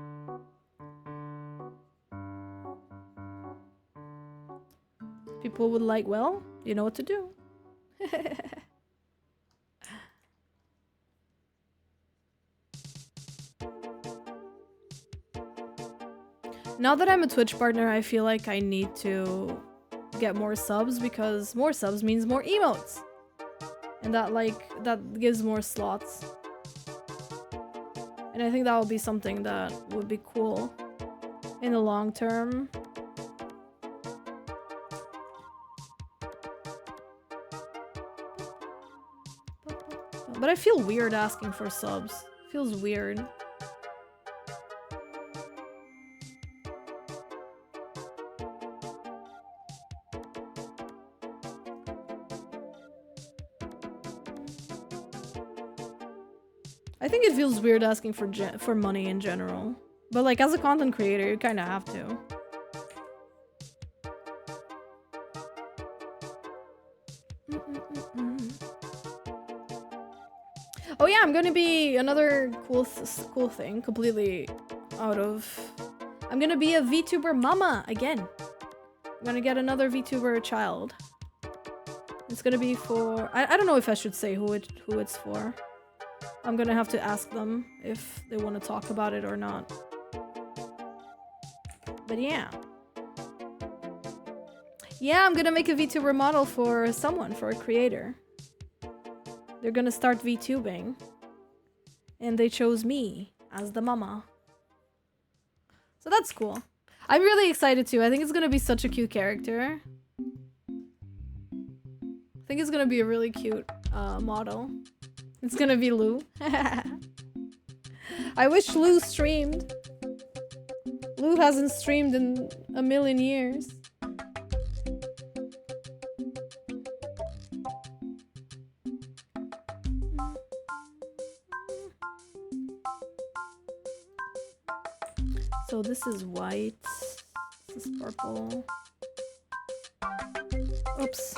People would like, well, you know what to do. Now that I'm a Twitch partner, I feel like I need to get more subs, because more subs means more emotes. And that gives more slots. And I think that would be something that would be cool in the long term. But I feel weird asking for subs. Feels weird. I think it feels weird asking for money in general. But like as a content creator, you kind of have to. Oh yeah, I'm gonna be another cool thing, completely out of... I'm gonna be a VTuber mama again. I'm gonna get another VTuber child. It's gonna be for... I don't know if I should say who it's for. I'm gonna have to ask them if they want to talk about it or not. But yeah. Yeah, I'm gonna make a VTuber model for someone, for a creator. They're gonna start VTubing. And they chose me as the mama. So that's cool. I'm really excited too. I think it's gonna be such a cute character. I think it's gonna be a really cute model. It's gonna be Lou. I wish Lou streamed. Lou hasn't streamed in a million years. So this is white. This is purple. Oops.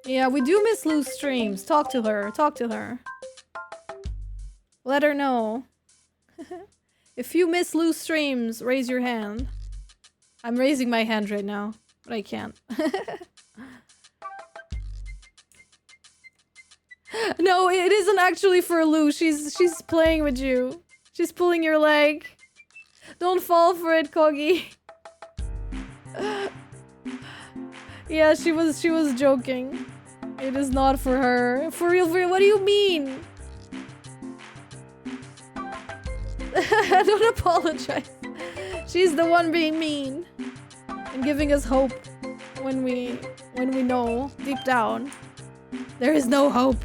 Yeah, we do miss Lou's streams. Talk to her. Talk to her. Let her know. If you miss Lou's streams, raise your hand. I'm raising my hand right now, but I can't. No, it isn't actually for Lou. She's playing with you. She's pulling your leg. Don't fall for it, Kogi. Yeah, she was joking. It is not for her. For real, what do you mean? Don't apologize. She's the one being mean and giving us hope when we know deep down there is no hope.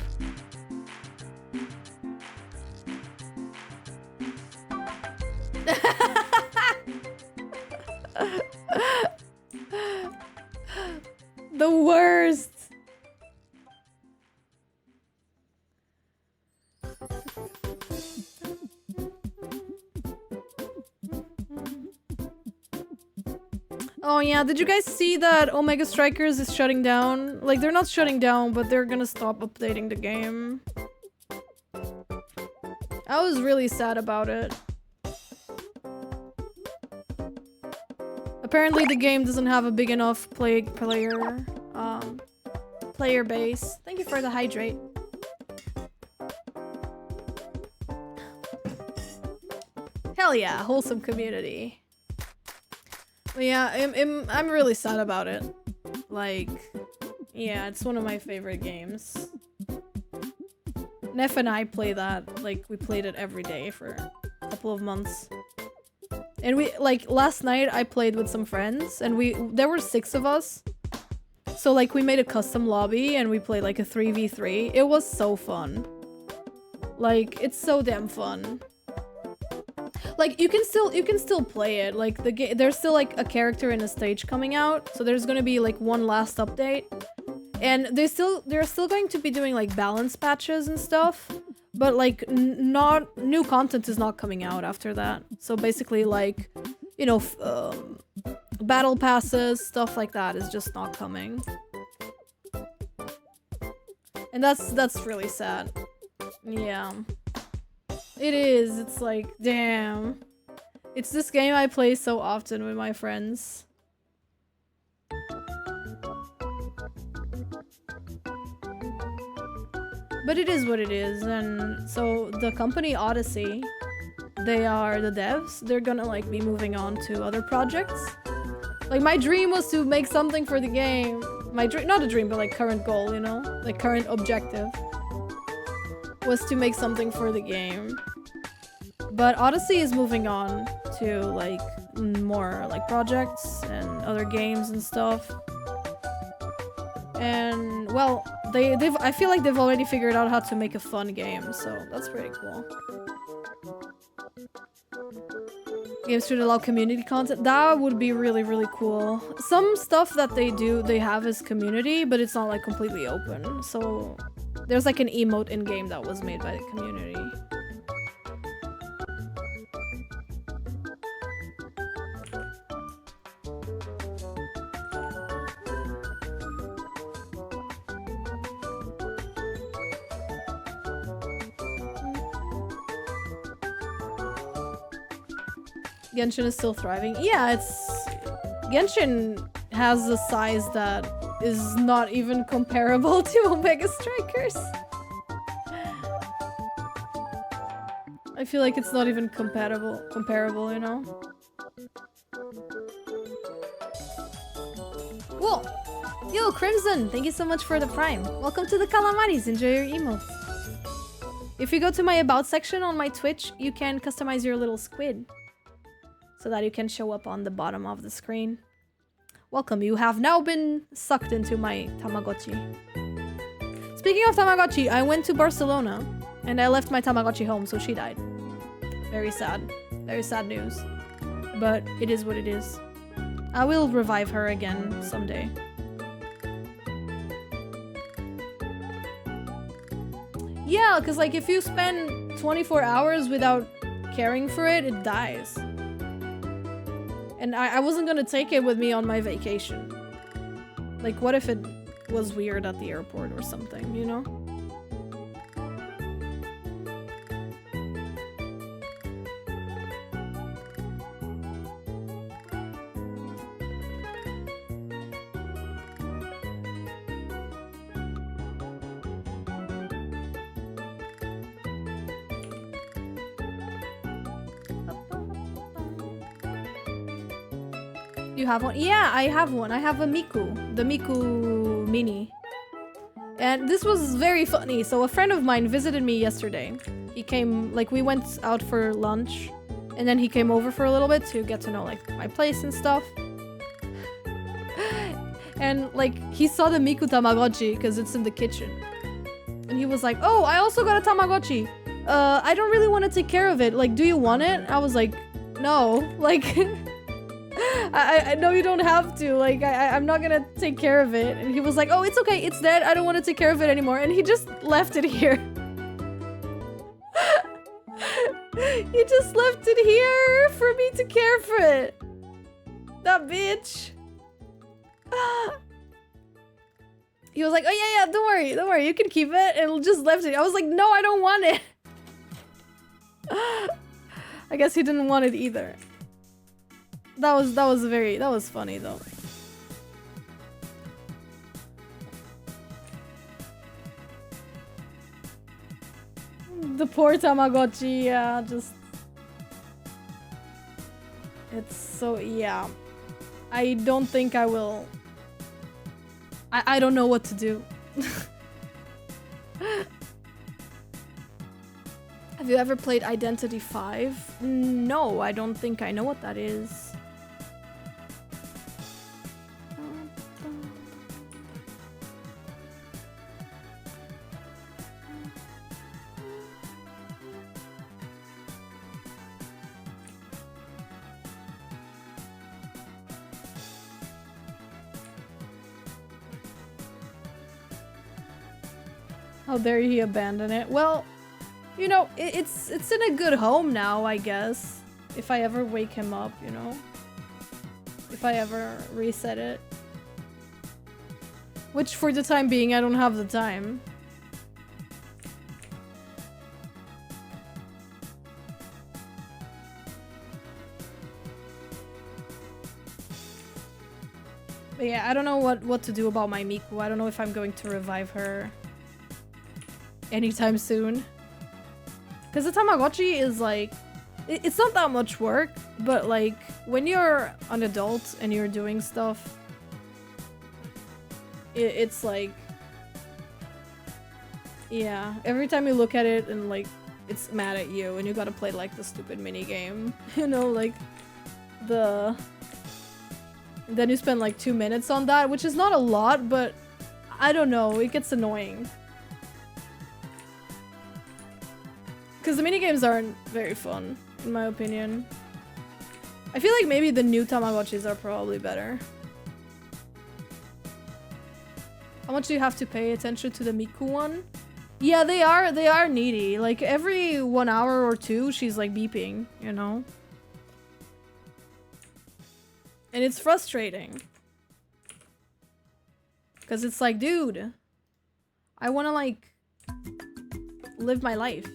The worst. Oh yeah, did you guys see that Omega Strikers is shutting down? Like, they're not shutting down, but they're gonna stop updating the game. I was really sad about it. Apparently the game doesn't have a big enough player base. Thank you for the hydrate. Hell yeah, wholesome community. But yeah, I'm really sad about it. Like, yeah, it's one of my favorite games. Neff and I play that, like, we played it every day for a couple of months. And we, like, last night I played with some friends, and there were 6 of us. So, like, we made a custom lobby, and we played, like, a 3v3. It was so fun. Like, it's so damn fun. Like, you can still play it. Like, there's still, like, a character in a stage coming out, so there's gonna be, like, one last update. And they're still going to be doing, like, balance patches and stuff. But, like, new content is not coming out after that. So basically, like, you know, battle passes, stuff like that is just not coming. And that's really sad. Yeah. It is. It's like, damn. It's this game I play so often with my friends. But it is what it is, and so the company Odyssey, they are the devs. They're gonna, like, be moving on to other projects. Like, my dream was to make something for the game. My dream, not a dream, but, like, current goal, you know? Like, current objective was to make something for the game. But Odyssey is moving on to, like, more, like, projects and other games and stuff. And, well, I feel like they've already figured out how to make a fun game, so that's pretty cool. Games should allow community content. That would be really, really cool. Some stuff that they have is community, but it's not like completely open. So there's like an emote in game that was made by the community. Genshin is still thriving. Yeah, Genshin has a size that is not even comparable to Omega Strikers. I feel like it's not even comparable, you know? Cool! Yo, Crimson! Thank you so much for the Prime. Welcome to the Calamaris. Enjoy your emotes. If you go to my About section on my Twitch, you can customize your little squid, so that you can show up on the bottom of the screen. Welcome, you have now been sucked into my Tamagotchi. Speaking of Tamagotchi, I went to Barcelona and I left my Tamagotchi home, so she died. Very sad. Very sad news. But it is what it is. I will revive her again someday. Yeah, because like if you spend 24 hours without caring for it, it dies. And I wasn't gonna take it with me on my vacation. Like, what if it was weird at the airport or something, you know? You have one? Yeah, I have one. I have a Miku. The Miku Mini. And this was very funny. So a friend of mine visited me yesterday. He came, like, we went out for lunch. And then he came over for a little bit to get to know, like, my place and stuff. And, like, he saw the Miku Tamagotchi because it's in the kitchen. And he was like, oh, I also got a Tamagotchi. I don't really want to take care of it. Like, do you want it? I was like, no. Like... I know you don't have to, like, I'm not gonna take care of it. And he was like, oh, it's okay, it's dead, I don't want to take care of it anymore. And he just left it here. He just left it here for me to care for it. That bitch. He was like, oh yeah, don't worry, you can keep it. And just left it. I was like, no, I don't want it. I guess he didn't want it either. That was funny though. The poor Tamagotchi, yeah, just... It's so, yeah. I don't think I will... I don't know what to do. Have you ever played Identity 5? No, I don't think I know what that is. How dare he abandon it? Well, you know, it's in a good home now, I guess. If I ever wake him up, you know? If I ever reset it. Which, for the time being, I don't have the time. But yeah, I don't know what to do about my Miku. I don't know if I'm going to revive her anytime soon. Because the Tamagotchi is like... It's not that much work, but like, when you're an adult and you're doing stuff, it's like... Yeah, every time you look at it and like, it's mad at you and you gotta play like the stupid mini game. You know, like the... Then you spend like 2 minutes on that, which is not a lot, but I don't know, it gets annoying. Because the minigames aren't very fun, in my opinion. I feel like maybe the new Tamagotchis are probably better. How much do you have to pay attention to the Miku one? Yeah, they are needy. Like every 1 hour or two, she's like beeping, you know? And it's frustrating. Cause it's like, dude, I wanna like live my life.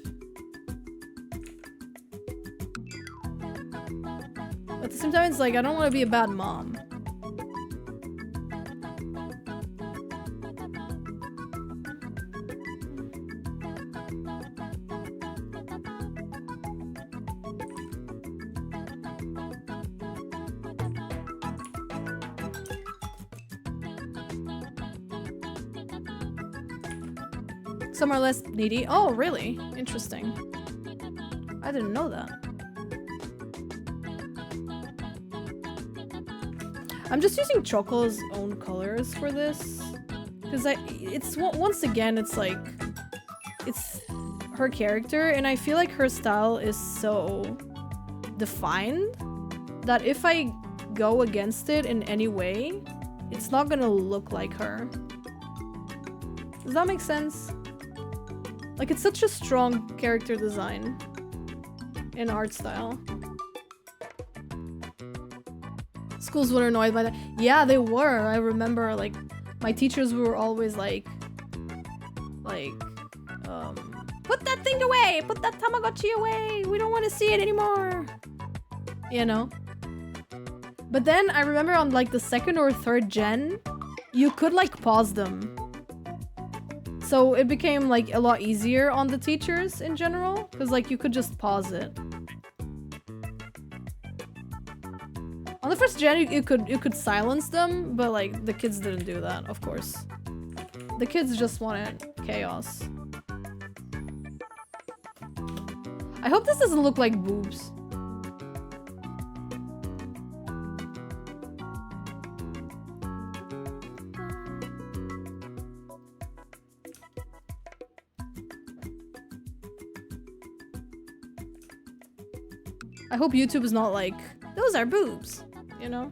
But at the same time, it's like, I don't wanna be a bad mom. Some are less needy. Oh, really? Interesting. I didn't know that. I'm just using Choco's own colors for this. Because it's once again, it's like, it's her character, and I feel like her style is so defined that if I go against it in any way, it's not gonna look like her. Does that make sense? Like, it's such a strong character design and art style. Schools were annoyed by that. Yeah, they were. I remember, like, my teachers were always like, put that thing away! Put that Tamagotchi away! We don't want to see it anymore! You know? But then I remember on, like, the 2nd or 3rd gen, you could, like, pause them. So it became like a lot easier on the teachers in general, because like you could just pause it. On the 1st gen, you could silence them, but like the kids didn't do that, of course. The kids just wanted chaos. I hope this doesn't look like boobs. I hope YouTube is not like, those are boobs, you know?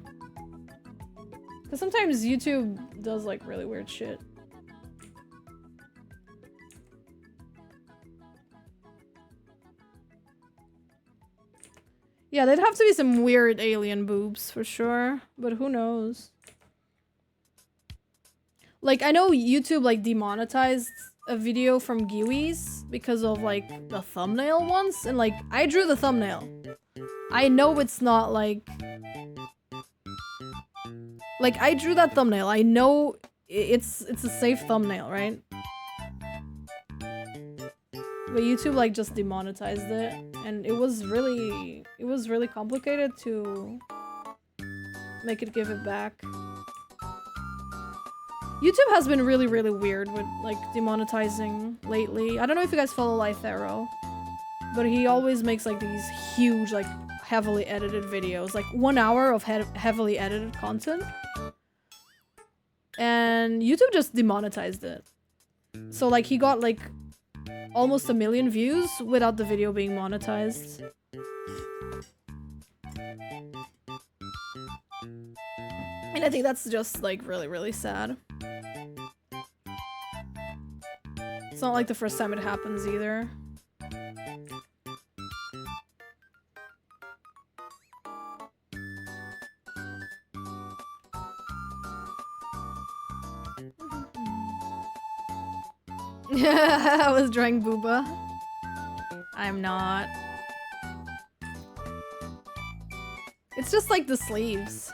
Because sometimes YouTube does like really weird shit. Yeah, there'd have to be some weird alien boobs for sure, but who knows? Like, I know YouTube like demonetized a video from Giwi's because of like the thumbnail once, and like I drew the thumbnail. I know it's not like I drew that thumbnail. I know it's a safe thumbnail, right? But YouTube like just demonetized it, and it was really complicated to make it give it back. YouTube has been really weird with like demonetizing lately. I don't know if you guys follow Life Arrow, but he always makes like these huge like heavily edited videos, like 1 hour of heavily edited content, and YouTube just demonetized it. So like he got like almost 1 million views without the video being monetized. And I think that's just like really sad. It's not like the first time it happens either. I was drawing Booba. I'm not. It's just like the sleeves.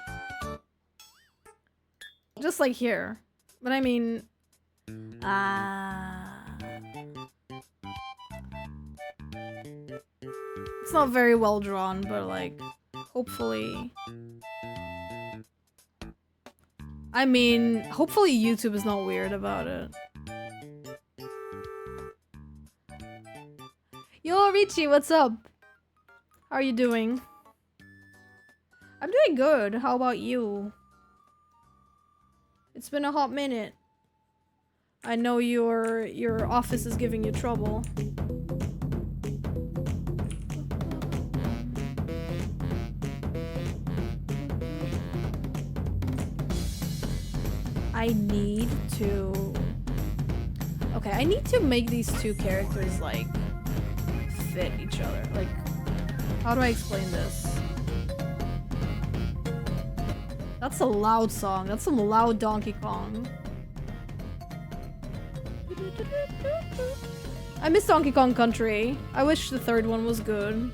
Just like here. But I mean... it's not very well drawn, but like, hopefully... I mean, hopefully YouTube is not weird about it. Yo, Richie, what's up? How are you doing? I'm doing good. How about you? It's been a hot minute. I know your office is giving you trouble. I need to... Okay, I need to make these two characters, like, fit each other. Like, how do I explain this? That's a loud song. That's some loud Donkey Kong. I miss Donkey Kong Country. I wish the third one was good.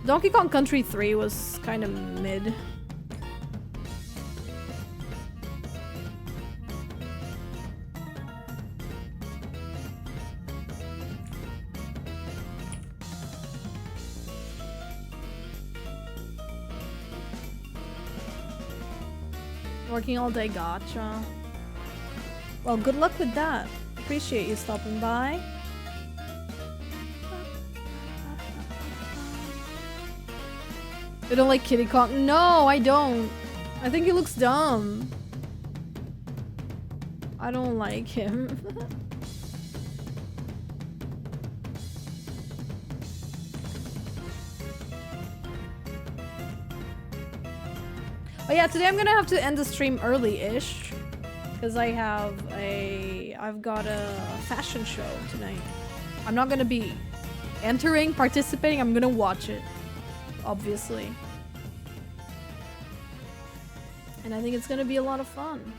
Donkey Kong Country 3 was kind of mid. Working all day, gotcha. Well, good luck with that. Appreciate you stopping by. You don't like Kiddy Kong? No, I don't. I think he looks dumb. I don't like him. Oh yeah, today I'm gonna have to end the stream early-ish. Because I've got a fashion show tonight. I'm not gonna be entering, participating, I'm gonna watch it. Obviously. And I think it's gonna be a lot of fun.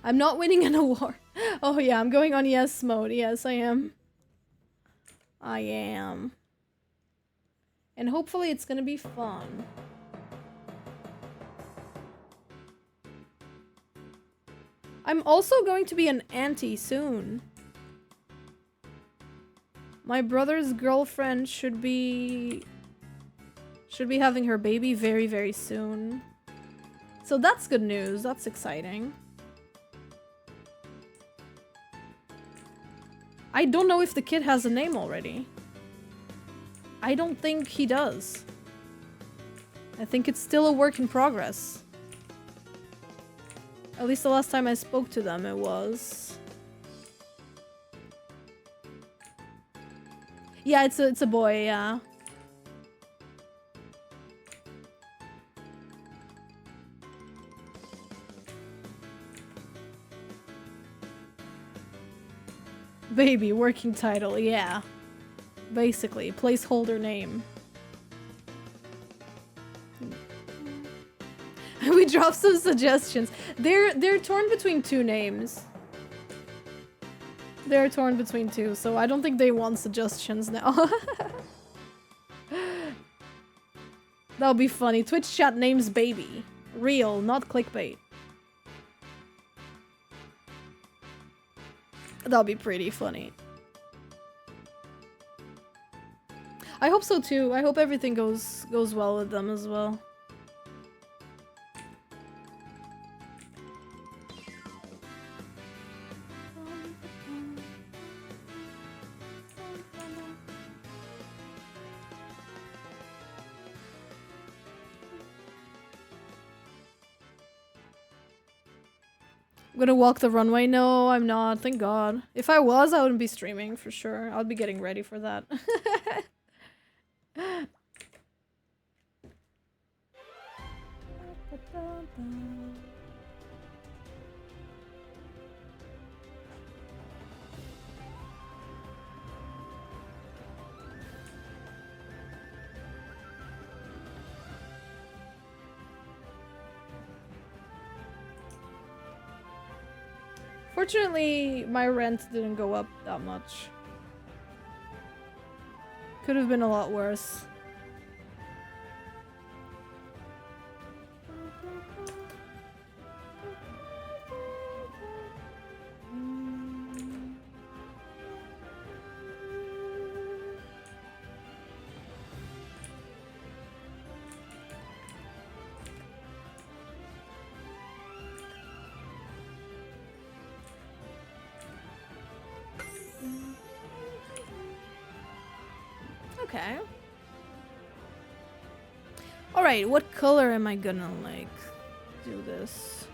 I'm not winning an award. Oh yeah, I'm going on yes mode. Yes, I am. I am. And hopefully it's gonna be fun. I'm also going to be an auntie soon. My brother's girlfriend should be having her baby very, very soon. So that's good news. That's exciting. I don't know if the kid has a name already. I don't think he does. I think it's still a work in progress. At least the last time I spoke to them, it was. Yeah, it's a boy, yeah. Baby, working title, yeah. Basically, placeholder name. We dropped some suggestions. They're torn between two names. They're torn between two, so I don't think they want suggestions now. That'll be funny. Twitch chat names baby. Real, not clickbait. That'll be pretty funny. I hope so too. I hope everything goes well with them as well. I'm gonna walk the runway? No, I'm not. Thank God. If I was, I wouldn't be streaming for sure. I'd be getting ready for that. Fortunately, my rent didn't go up that much. Could have been a lot worse. Okay. Alright, what color am I gonna, like, do this?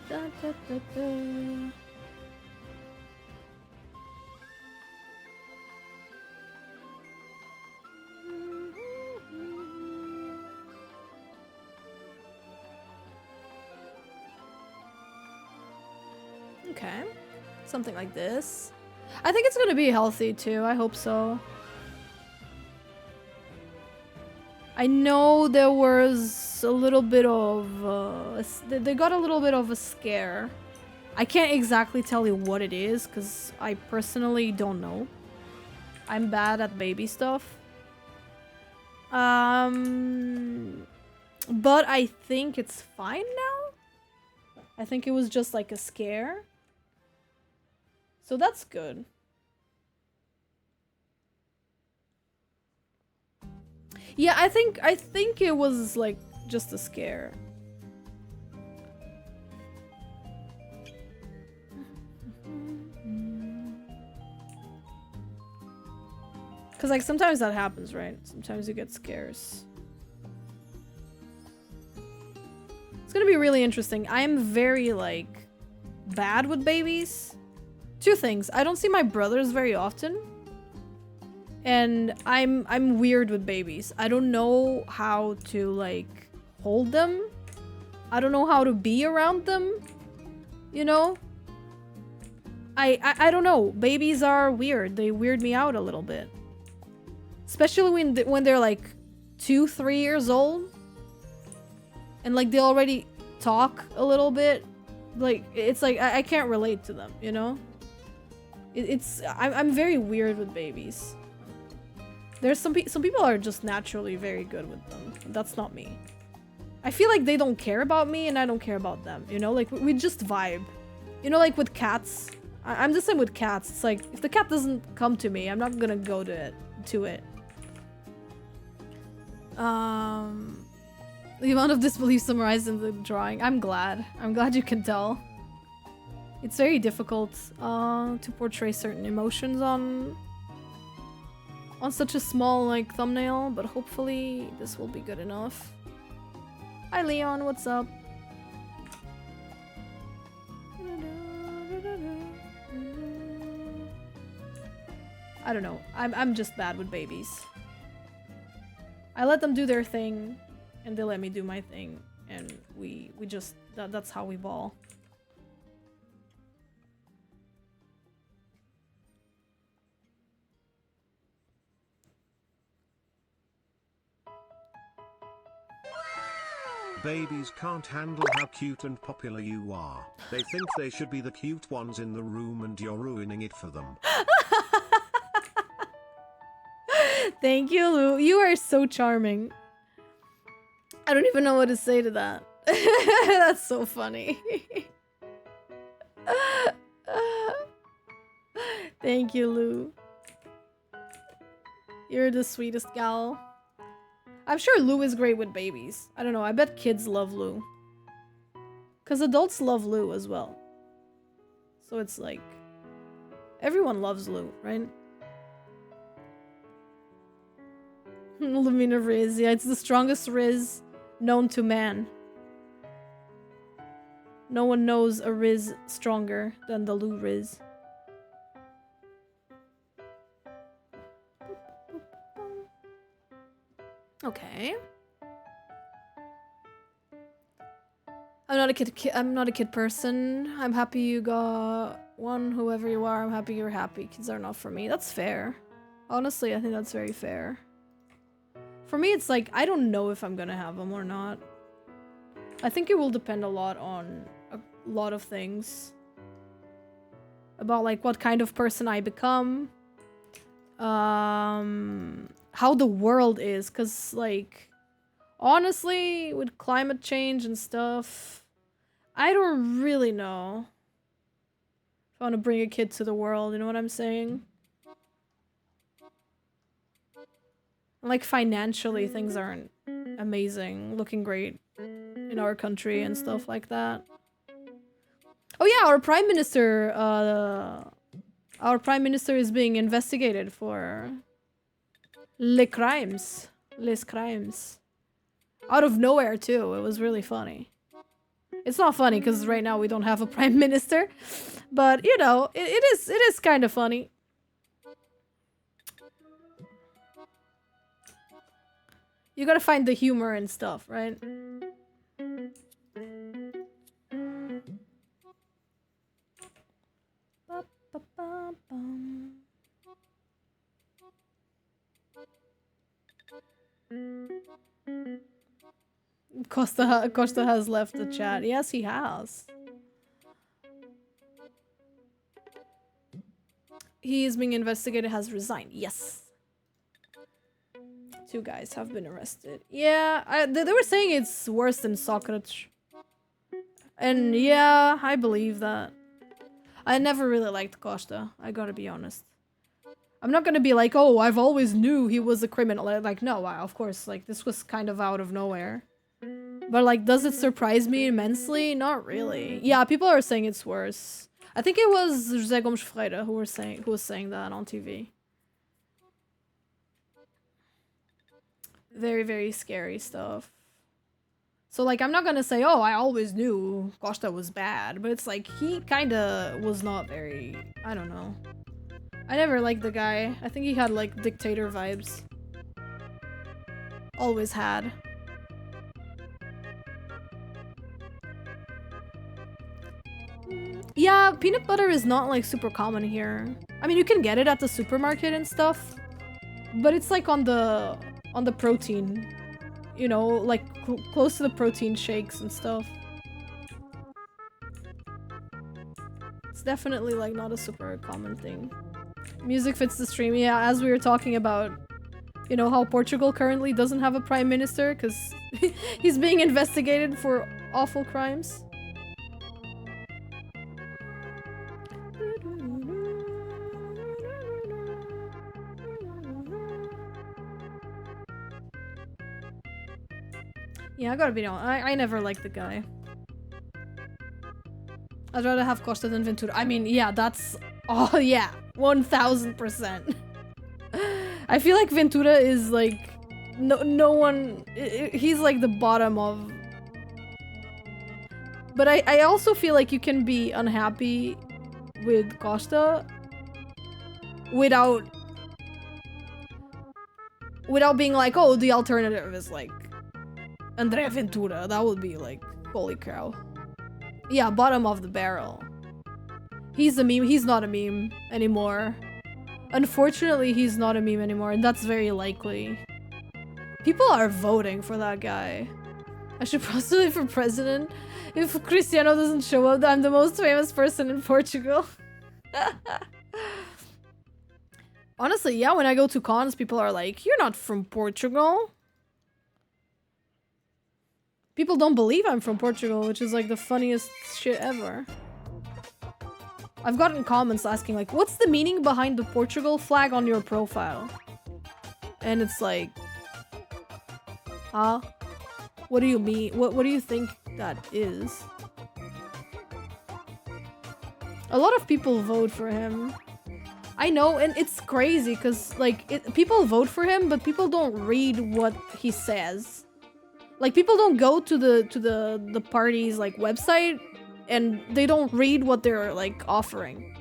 Da, da, da, da. Okay. Something like this. I think it's gonna be healthy too. I hope so. I know there was a little bit of... they got a little bit of a scare. I can't exactly tell you what it is, because I personally don't know. I'm bad at baby stuff. But I think it's fine now. I think it was just like a scare. So that's good. Yeah, I think it was like just a scare. Cause like sometimes that happens, right? Sometimes you get scares. It's gonna be really interesting. I am very like bad with babies. Two things. I don't see my brothers very often. And I'm weird with babies. I don't know how to like hold them. I don't know how to be around them. You know? I don't know. Babies are weird. They weird me out a little bit. Especially when they're like 2-3 years old. And like they already talk a little bit. Like it's like I can't relate to them, you know? I'm very weird with babies. There's some people are just naturally very good with them. That's not me. I feel like they don't care about me and I don't care about them, you know? Like we just vibe. You know, like with cats. I'm the same with cats. It's like if the cat doesn't come to me, I'm not gonna go to it. The amount of disbelief summarized in the drawing. I'm glad you can tell. It's very difficult to portray certain emotions on such a small like thumbnail, but hopefully this will be good enough. Hi Leon, what's up? I don't know. I'm just bad with babies. I let them do their thing and they let me do my thing, and we just that's how we ball. Babies can't handle how cute and popular you are. They think they should be the cute ones in the room and you're ruining it for them. Thank you, Lou. You are so charming. I don't even know what to say to that. That's so funny. Thank you, Lou. You're the sweetest gal. I'm sure Lou is great with babies. I don't know. I bet kids love Lou. Because adults love Lou as well. So it's like... everyone loves Lou, right? Lumina Riz. Yeah, it's the strongest Riz known to man. No one knows a Riz stronger than the Lou Riz. Okay. I'm not a kid person. I'm happy you got one, whoever you are. I'm happy you're happy. Kids are not for me. That's fair. Honestly, I think that's very fair. For me, it's like, I don't know if I'm gonna have them or not. I think it will depend a lot on a lot of things. About like what kind of person I become. How the world is, because like honestly with climate change and stuff, I don't really know if I want to bring a kid to the world, you know what I'm saying? Like financially things aren't amazing, looking great in our country and stuff like that. Oh yeah, our prime minister is being investigated for les crimes. Out of nowhere, too. It was really funny. It's not funny because right now we don't have a prime minister. But, you know, it is kind of funny. You gotta find the humor and stuff, right? Costa has left the chat. Yes, he has. He is being investigated, has resigned. Yes. 2 guys have been arrested. Yeah, they were saying it's worse than Socrates. And yeah, I believe that. I never really liked Costa, I gotta be honest. I'm not gonna be like, oh, I've always knew he was a criminal. Like, no, of course, like, this was kind of out of nowhere. But, like, does it surprise me immensely? Not really. Yeah, people are saying it's worse. I think it was José Gomes Freire who was saying that on TV. Very, very scary stuff. So, like, I'm not gonna say, oh, I always knew Costa was bad, but it's like, he kinda was not very... I don't know. I never liked the guy. I think he had, like, dictator vibes. Always had. Yeah, peanut butter is not, like, super common here. I mean, you can get it at the supermarket and stuff, but it's, like, on the protein. You know, like, close to the protein shakes and stuff. It's definitely, like, not a super common thing. Music fits the stream. Yeah, as we were talking about, you know, how Portugal currently doesn't have a prime minister because he's being investigated for awful crimes. Yeah, I gotta be honest. I never liked the guy. I'd rather have Costa than Ventura. I mean, yeah, that's... Oh, yeah. 1000%. I feel like Ventura is, like... No one... He's, like, the bottom of... But I also feel like you can be unhappy with Costa without being like, oh, the alternative is, like... Andrea Ventura, that would be like, holy cow. Yeah, bottom of the barrel. He's a meme. He's not a meme anymore. Unfortunately, he's not a meme anymore, and that's very likely. People are voting for that guy. I should possibly for president. If Cristiano doesn't show up, I'm the most famous person in Portugal. Honestly, yeah, when I go to cons, people are like, you're not from Portugal. People don't believe I'm from Portugal, which is like the funniest shit ever. I've gotten comments asking like, what's the meaning behind the Portugal flag on your profile? And it's like, huh? What do you mean? What do you think that is? A lot of people vote for him. I know, and it's crazy because like people vote for him, but people don't read what he says. Like, people don't go to the party's, like, website, and they don't read what they're, like, offering.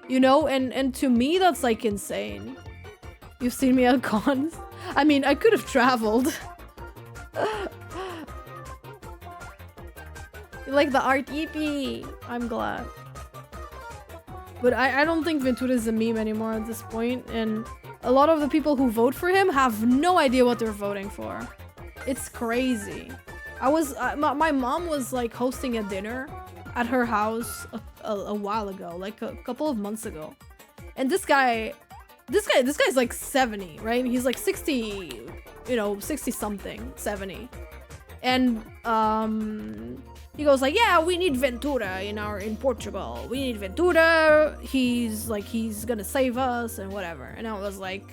You know? And to me, that's, like, insane. You've seen me at cons? I mean, I could have traveled. You like the art? Yippee! I'm glad. But I don't think Ventura is a meme anymore at this point, and a lot of the people who vote for him have no idea what they're voting for. It's crazy. I was my mom was like hosting a dinner at her house a while ago, like a couple of months ago, and this guy's like 70, right? He's like 60, you know, 60 something, 70, and he goes like, yeah, we need Ventura in Portugal. We need Ventura. He's gonna save us and whatever. And I was like.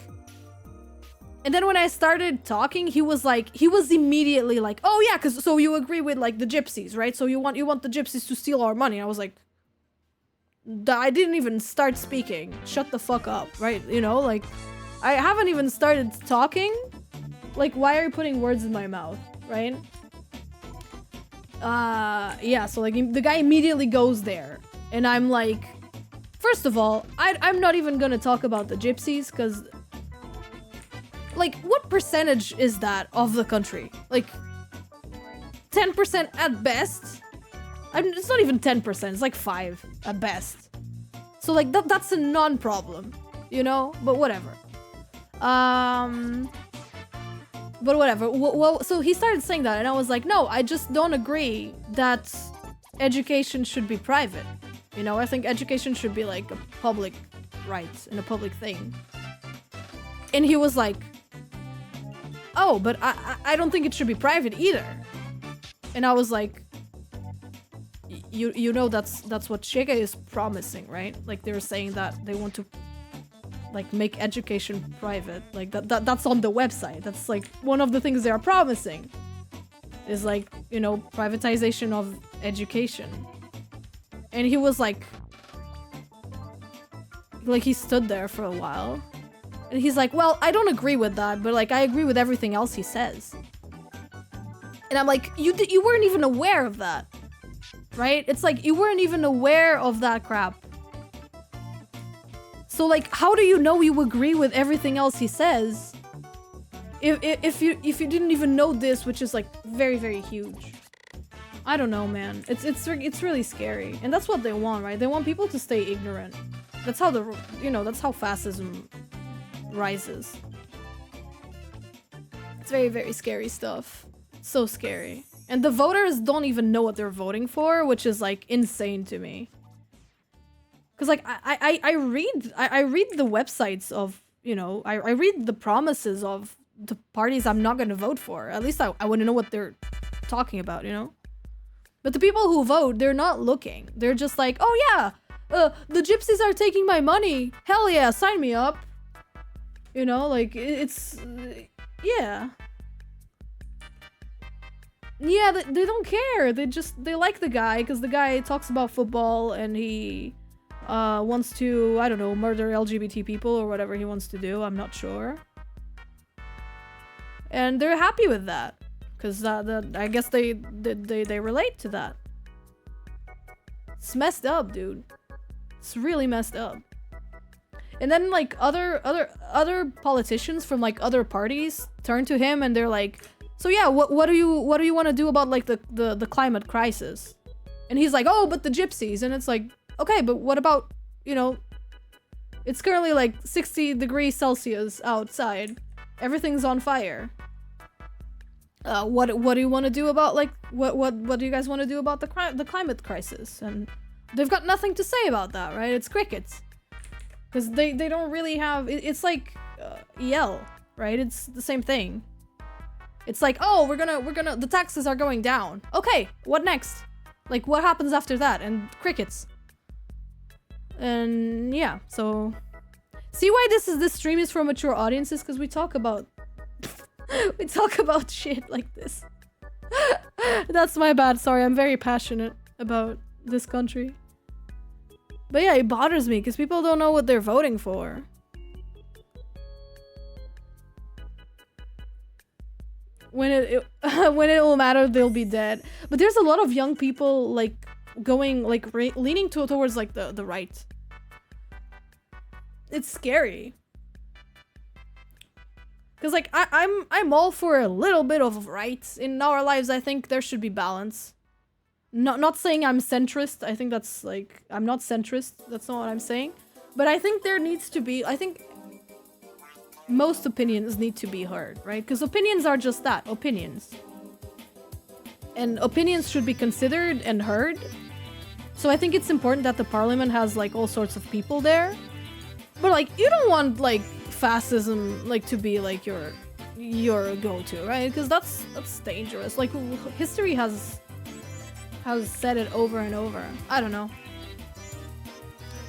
And then when I started talking, he was immediately like, oh yeah, so you agree with like the gypsies, right? So you want the gypsies to steal our money. I was like, I didn't even start speaking. Shut the fuck up, right? You know, like, I haven't even started talking. Like, why are you putting words in my mouth, right? Yeah, so like the guy immediately goes there. And I'm like, first of all, I'm not even gonna talk about the gypsies, because... Like, what percentage is that of the country? Like, 10% at best? It's not even 10%, it's like 5 at best. So, like, that's a non-problem, you know? But whatever. But whatever. Well, so he started saying that, and I was like, no, I just don't agree that education should be private. You know, I think education should be like a public right and a public thing. And he was like, oh, but I don't think it should be private either. And I was like, you know that's what Chega is promising, right? Like they're saying that they want to like make education private. Like that's on the website. That's like one of the things they are promising. Is like, you know, privatization of education. And he was like he stood there for a while. And he's like, well, I don't agree with that, but like I agree with everything else he says. And I'm like, you weren't even aware of that. Right? It's like you weren't even aware of that crap. So like, how do you know you agree with everything else he says if you didn't even know this, which is like very, very huge? I don't know, man. It's really scary, and that's what they want, right? They want people to stay ignorant. That's how that's how fascism rises. It's very, very scary stuff. So scary. And the voters don't even know what they're voting for, which is like insane to me. Cause like I read the websites of, you know, I read the promises of the parties I'm not gonna vote for. At least I wouldn't know what they're talking about, you know? But the people who vote, they're not looking. They're just like, oh yeah, the gypsies are taking my money. Hell yeah, sign me up. You know, like it's, yeah. Yeah, they don't care. They like the guy because the guy talks about football and he wants to, I don't know, murder LGBT people or whatever he wants to do. I'm not sure. And they're happy with that because I guess they relate to that. It's messed up, dude. It's really messed up. And then like other politicians from like other parties turn to him and they're like, so yeah, what do you want to do about like the climate crisis? And he's like, oh, but the gypsies. And it's like, okay, but what about, you know, it's currently like 60 degrees Celsius outside. Everything's on fire. What do you want to do about like what do you guys want to do about the climate crisis? And they've got nothing to say about that, right? It's crickets. Because they don't really have, it's like EL, right? It's the same thing. It's like, oh, we're gonna, the taxes are going down. Okay, what next? Like, what happens after that? And crickets. And yeah, so see why this stream is for mature audiences? Because we talk about we talk about shit like this. That's my bad. Sorry, I'm very passionate about this country. But yeah, it bothers me because people don't know what they're voting for. When it will matter, they'll be dead. But there's a lot of young people like going like leaning towards like the right. It's scary. Cause like I'm all for a little bit of rights in our lives. I think there should be balance. Not saying I'm centrist. I think that's like, I'm not centrist. That's not what I'm saying. But I think there needs to be, I think most opinions need to be heard, right? Because opinions are just that, opinions. And opinions should be considered and heard. So I think it's important that the parliament has like all sorts of people there. But like, you don't want like fascism like to be like your go-to, right? Because that's dangerous. Like history has said it over and over. I don't know.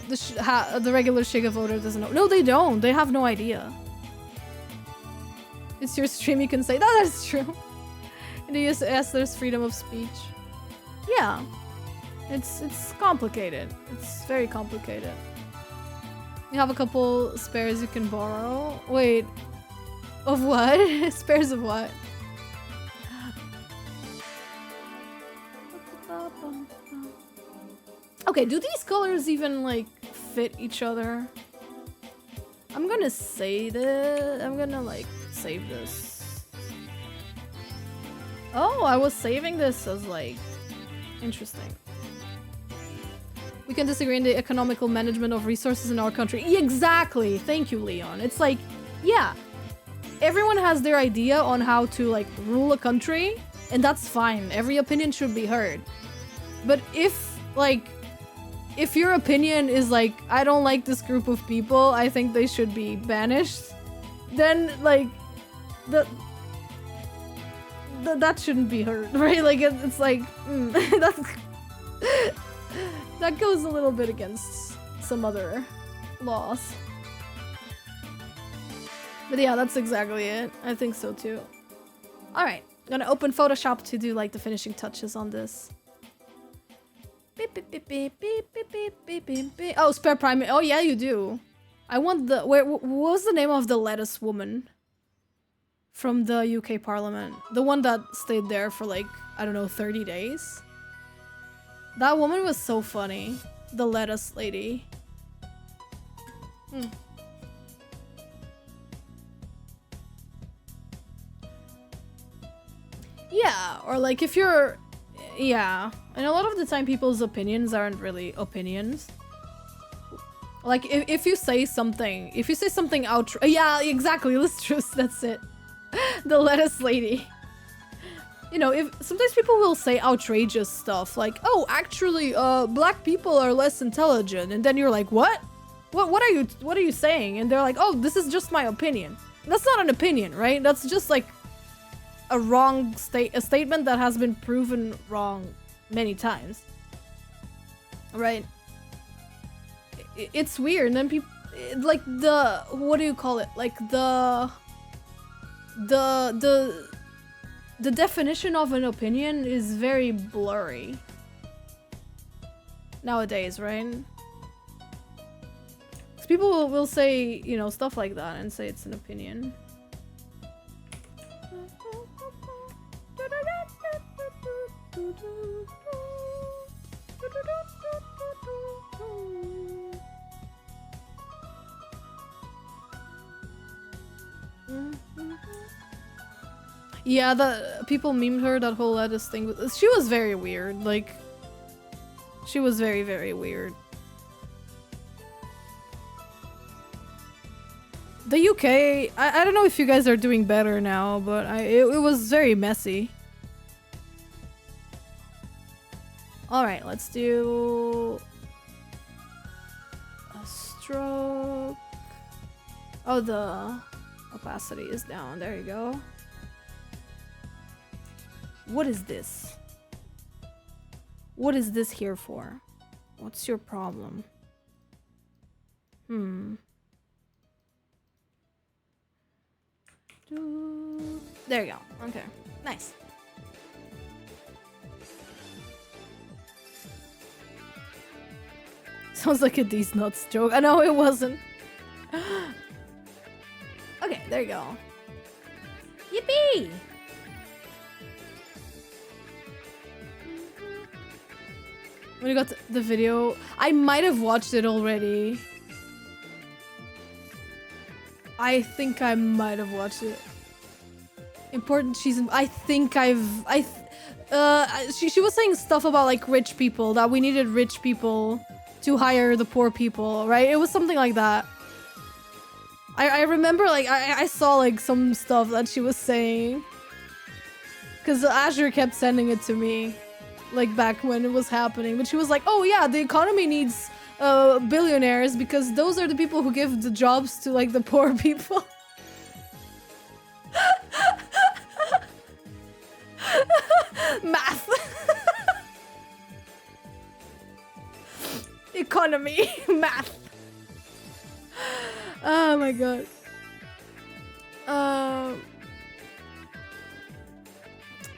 The regular Shiga voter doesn't know. No, they don't. They have no idea. It's your stream, you can say that is true. And yes, there's freedom of speech. Yeah. It's complicated. It's very complicated. You have a couple spares you can borrow. Wait. Of what? Spares of what? Okay, do these colors even like fit each other? I'm gonna say this. I'm gonna like save this. Oh, I was saving this as like interesting. We can disagree in the economical management of resources in our country. Exactly. Thank you, Leon. It's like, yeah. everyone has their idea on how to like rule a country, and that's fine. Every opinion should be heard. But if your opinion is like, I don't like this group of people, I think they should be banished, then like that shouldn't be heard, right? Like it's like that's that goes a little bit against some other laws. But yeah, that's exactly it. I think so too. All right, I'm gonna open Photoshop to do like the finishing touches on this. Beep, beep, beep, beep, beep, beep, beep, beep, beep, beep. Oh, spare prime. Oh yeah, you do. I want the what was the name of the lettuce woman from the UK Parliament? The one that stayed there for like, I don't know, 30 days. That woman was so funny. The lettuce lady. Yeah, or like if you're... Yeah. And a lot of the time people's opinions aren't really opinions. Like if you say something... If you say something yeah, exactly, Listrus, that's it. The lettuce lady. You know, if sometimes people will say outrageous stuff like, oh, actually, black people are less intelligent, and then you're like, what? What are you saying? And they're like, oh, this is just my opinion. That's not an opinion, right? That's just like a statement that has been proven wrong many times. Right? It's weird, and then people like the what do you call it? Like the definition of an opinion is very blurry nowadays, right? Because people will say, you know, stuff like that and say it's an opinion. Yeah, the people memed her, that whole lettuce thing. She was very weird. Like, she was very, very weird. The UK, I don't know if you guys are doing better now, but it was very messy. Alright, let's do a stroke. Oh, the opacity is down. There you go. What is this? What is this here for? What's your problem? There you go. Okay. Nice. Sounds like a these nuts joke. I know it wasn't. Okay, there you go. Yippee! When you got the video, I might have watched it already. I think I might have watched it. Important season. I think she was saying stuff about like rich people, that we needed rich people to hire the poor people, right? It was something like that. I remember like I saw like some stuff that she was saying, because Azure kept sending it to me. Like back when it was happening, but she was like, oh yeah, the economy needs billionaires because those are the people who give the jobs to like the poor people. Math. Economy. Math. Oh my god.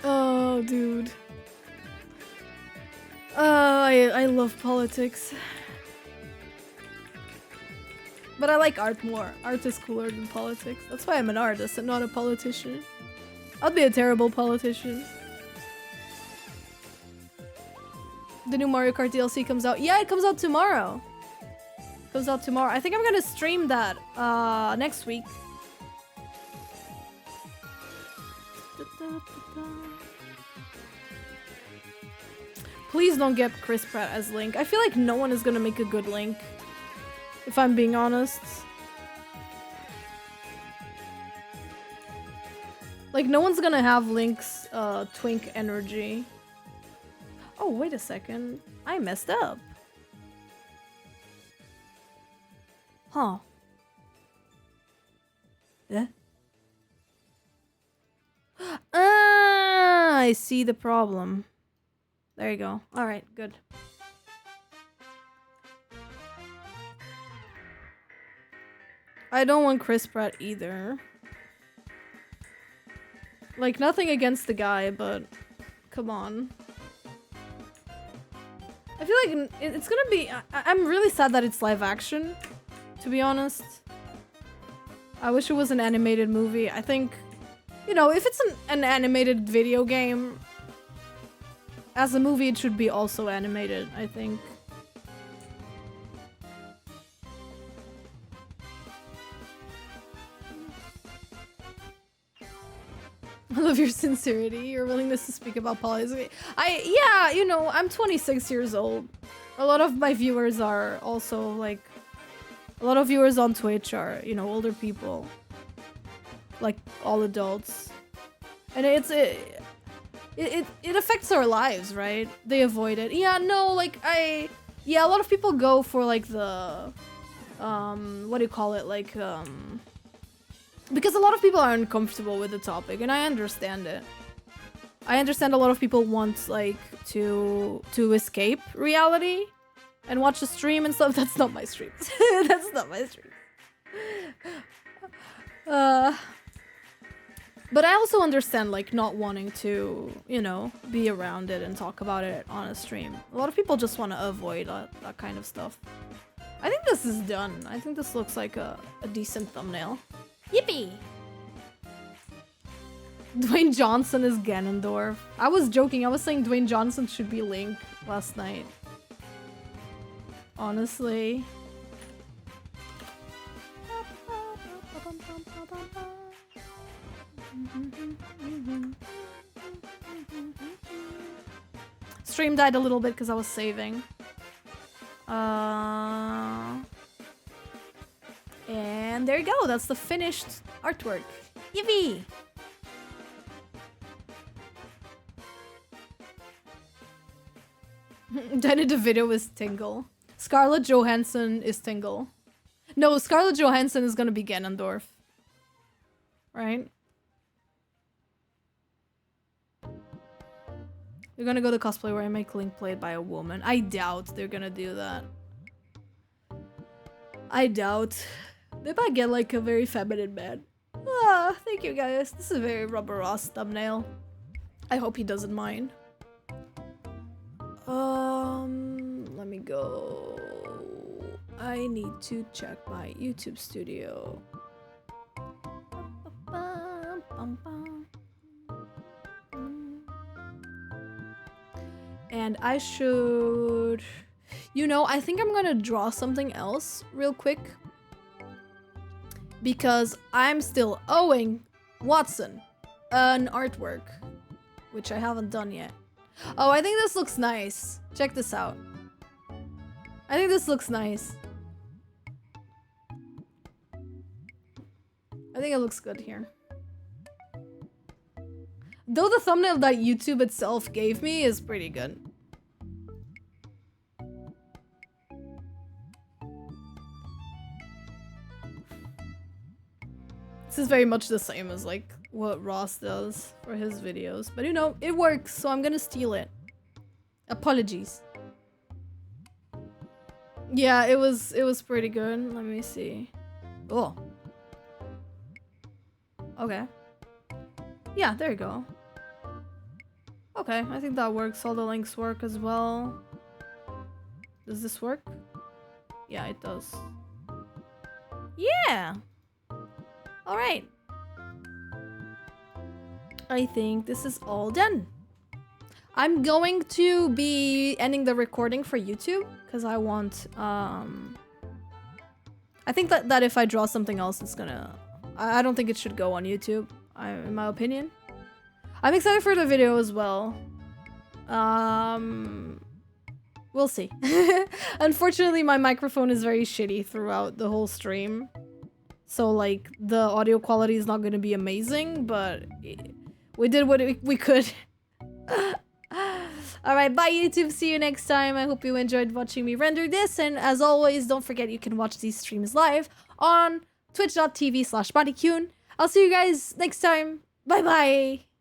Oh dude. I love politics. But I like art more. Art is cooler than politics. That's why I'm an artist and not a politician. I'd be a terrible politician. The new Mario Kart DLC comes out. Yeah, it comes out tomorrow. Comes out tomorrow. I think I'm gonna stream that next week. Please don't get Chris Pratt as Link. I feel like no one is gonna make a good Link, if I'm being honest. Like, no one's gonna have Link's twink energy. Oh, wait a second. I messed up. Huh. Yeah. Ah, I see the problem. There you go. Alright, good. I don't want Chris Pratt either. Like, nothing against the guy, but come on. I feel like it's gonna be... I'm really sad that it's live action, to be honest. I wish it was an animated movie. I think, you know, if it's an animated video game, as a movie it should be also animated, I think. I love your sincerity, your willingness to speak about politics. Yeah, you know, I'm 26 years old. A lot of my viewers are also, like... A lot of viewers on Twitch are, you know, older people. Like, all adults. And it affects our lives, right? They avoid it. Yeah, no, like, yeah, a lot of people go for, like, the... what do you call it? Like, because a lot of people are uncomfortable with the topic, and I understand it. I understand a lot of people want, like, to escape reality and watch a stream and stuff. That's not my stream. That's not my stream. But I also understand, like, not wanting to, you know, be around it and talk about it on a stream. A lot of people just want to avoid that kind of stuff. I think this is done. I think this looks like a decent thumbnail. Yippee! Dwayne Johnson is Ganondorf. I was joking. I was saying Dwayne Johnson should be Link last night. Honestly. Stream died a little bit because I was saving. And there you go. That's the finished artwork. Yippee! Danny DeVito is Tingle. Scarlett Johansson is Tingle. No, Scarlett Johansson is gonna be Ganondorf. Right? They're gonna go the cosplay where I make Link played by a woman. I doubt they're gonna do that. I doubt. They might get like a very feminine man. Ah, thank you guys. This is a very Rubber Ross thumbnail. I hope he doesn't mind. Let me go. I need to check my YouTube studio. And I should... You know, I think I'm gonna draw something else real quick. Because I'm still owing Watson an artwork. Which I haven't done yet. Oh, I think this looks nice. Check this out. I think this looks nice. I think it looks good here. Though the thumbnail that YouTube itself gave me is pretty good. This is very much the same as like what Ross does for his videos. But you know, it works, so I'm gonna steal it. Apologies. Yeah, it was pretty good. Let me see. Oh. Okay. Yeah, there you go. Okay, I think that works. All the links work as well. Does this work? Yeah, it does. Yeah! Alright. I think this is all done. I'm going to be ending the recording for YouTube because I want, I think that if I draw something else, it's gonna... I don't think it should go on YouTube, in my opinion. I'm excited for the video as well. We'll see. Unfortunately, my microphone is very shitty throughout the whole stream. So like the audio quality is not going to be amazing, but we did what we could. Alright, bye YouTube, see you next time. I hope you enjoyed watching me render this, and as always, don't forget you can watch these streams live on twitch.tv/Marikyuun. I'll see you guys next time. Bye bye!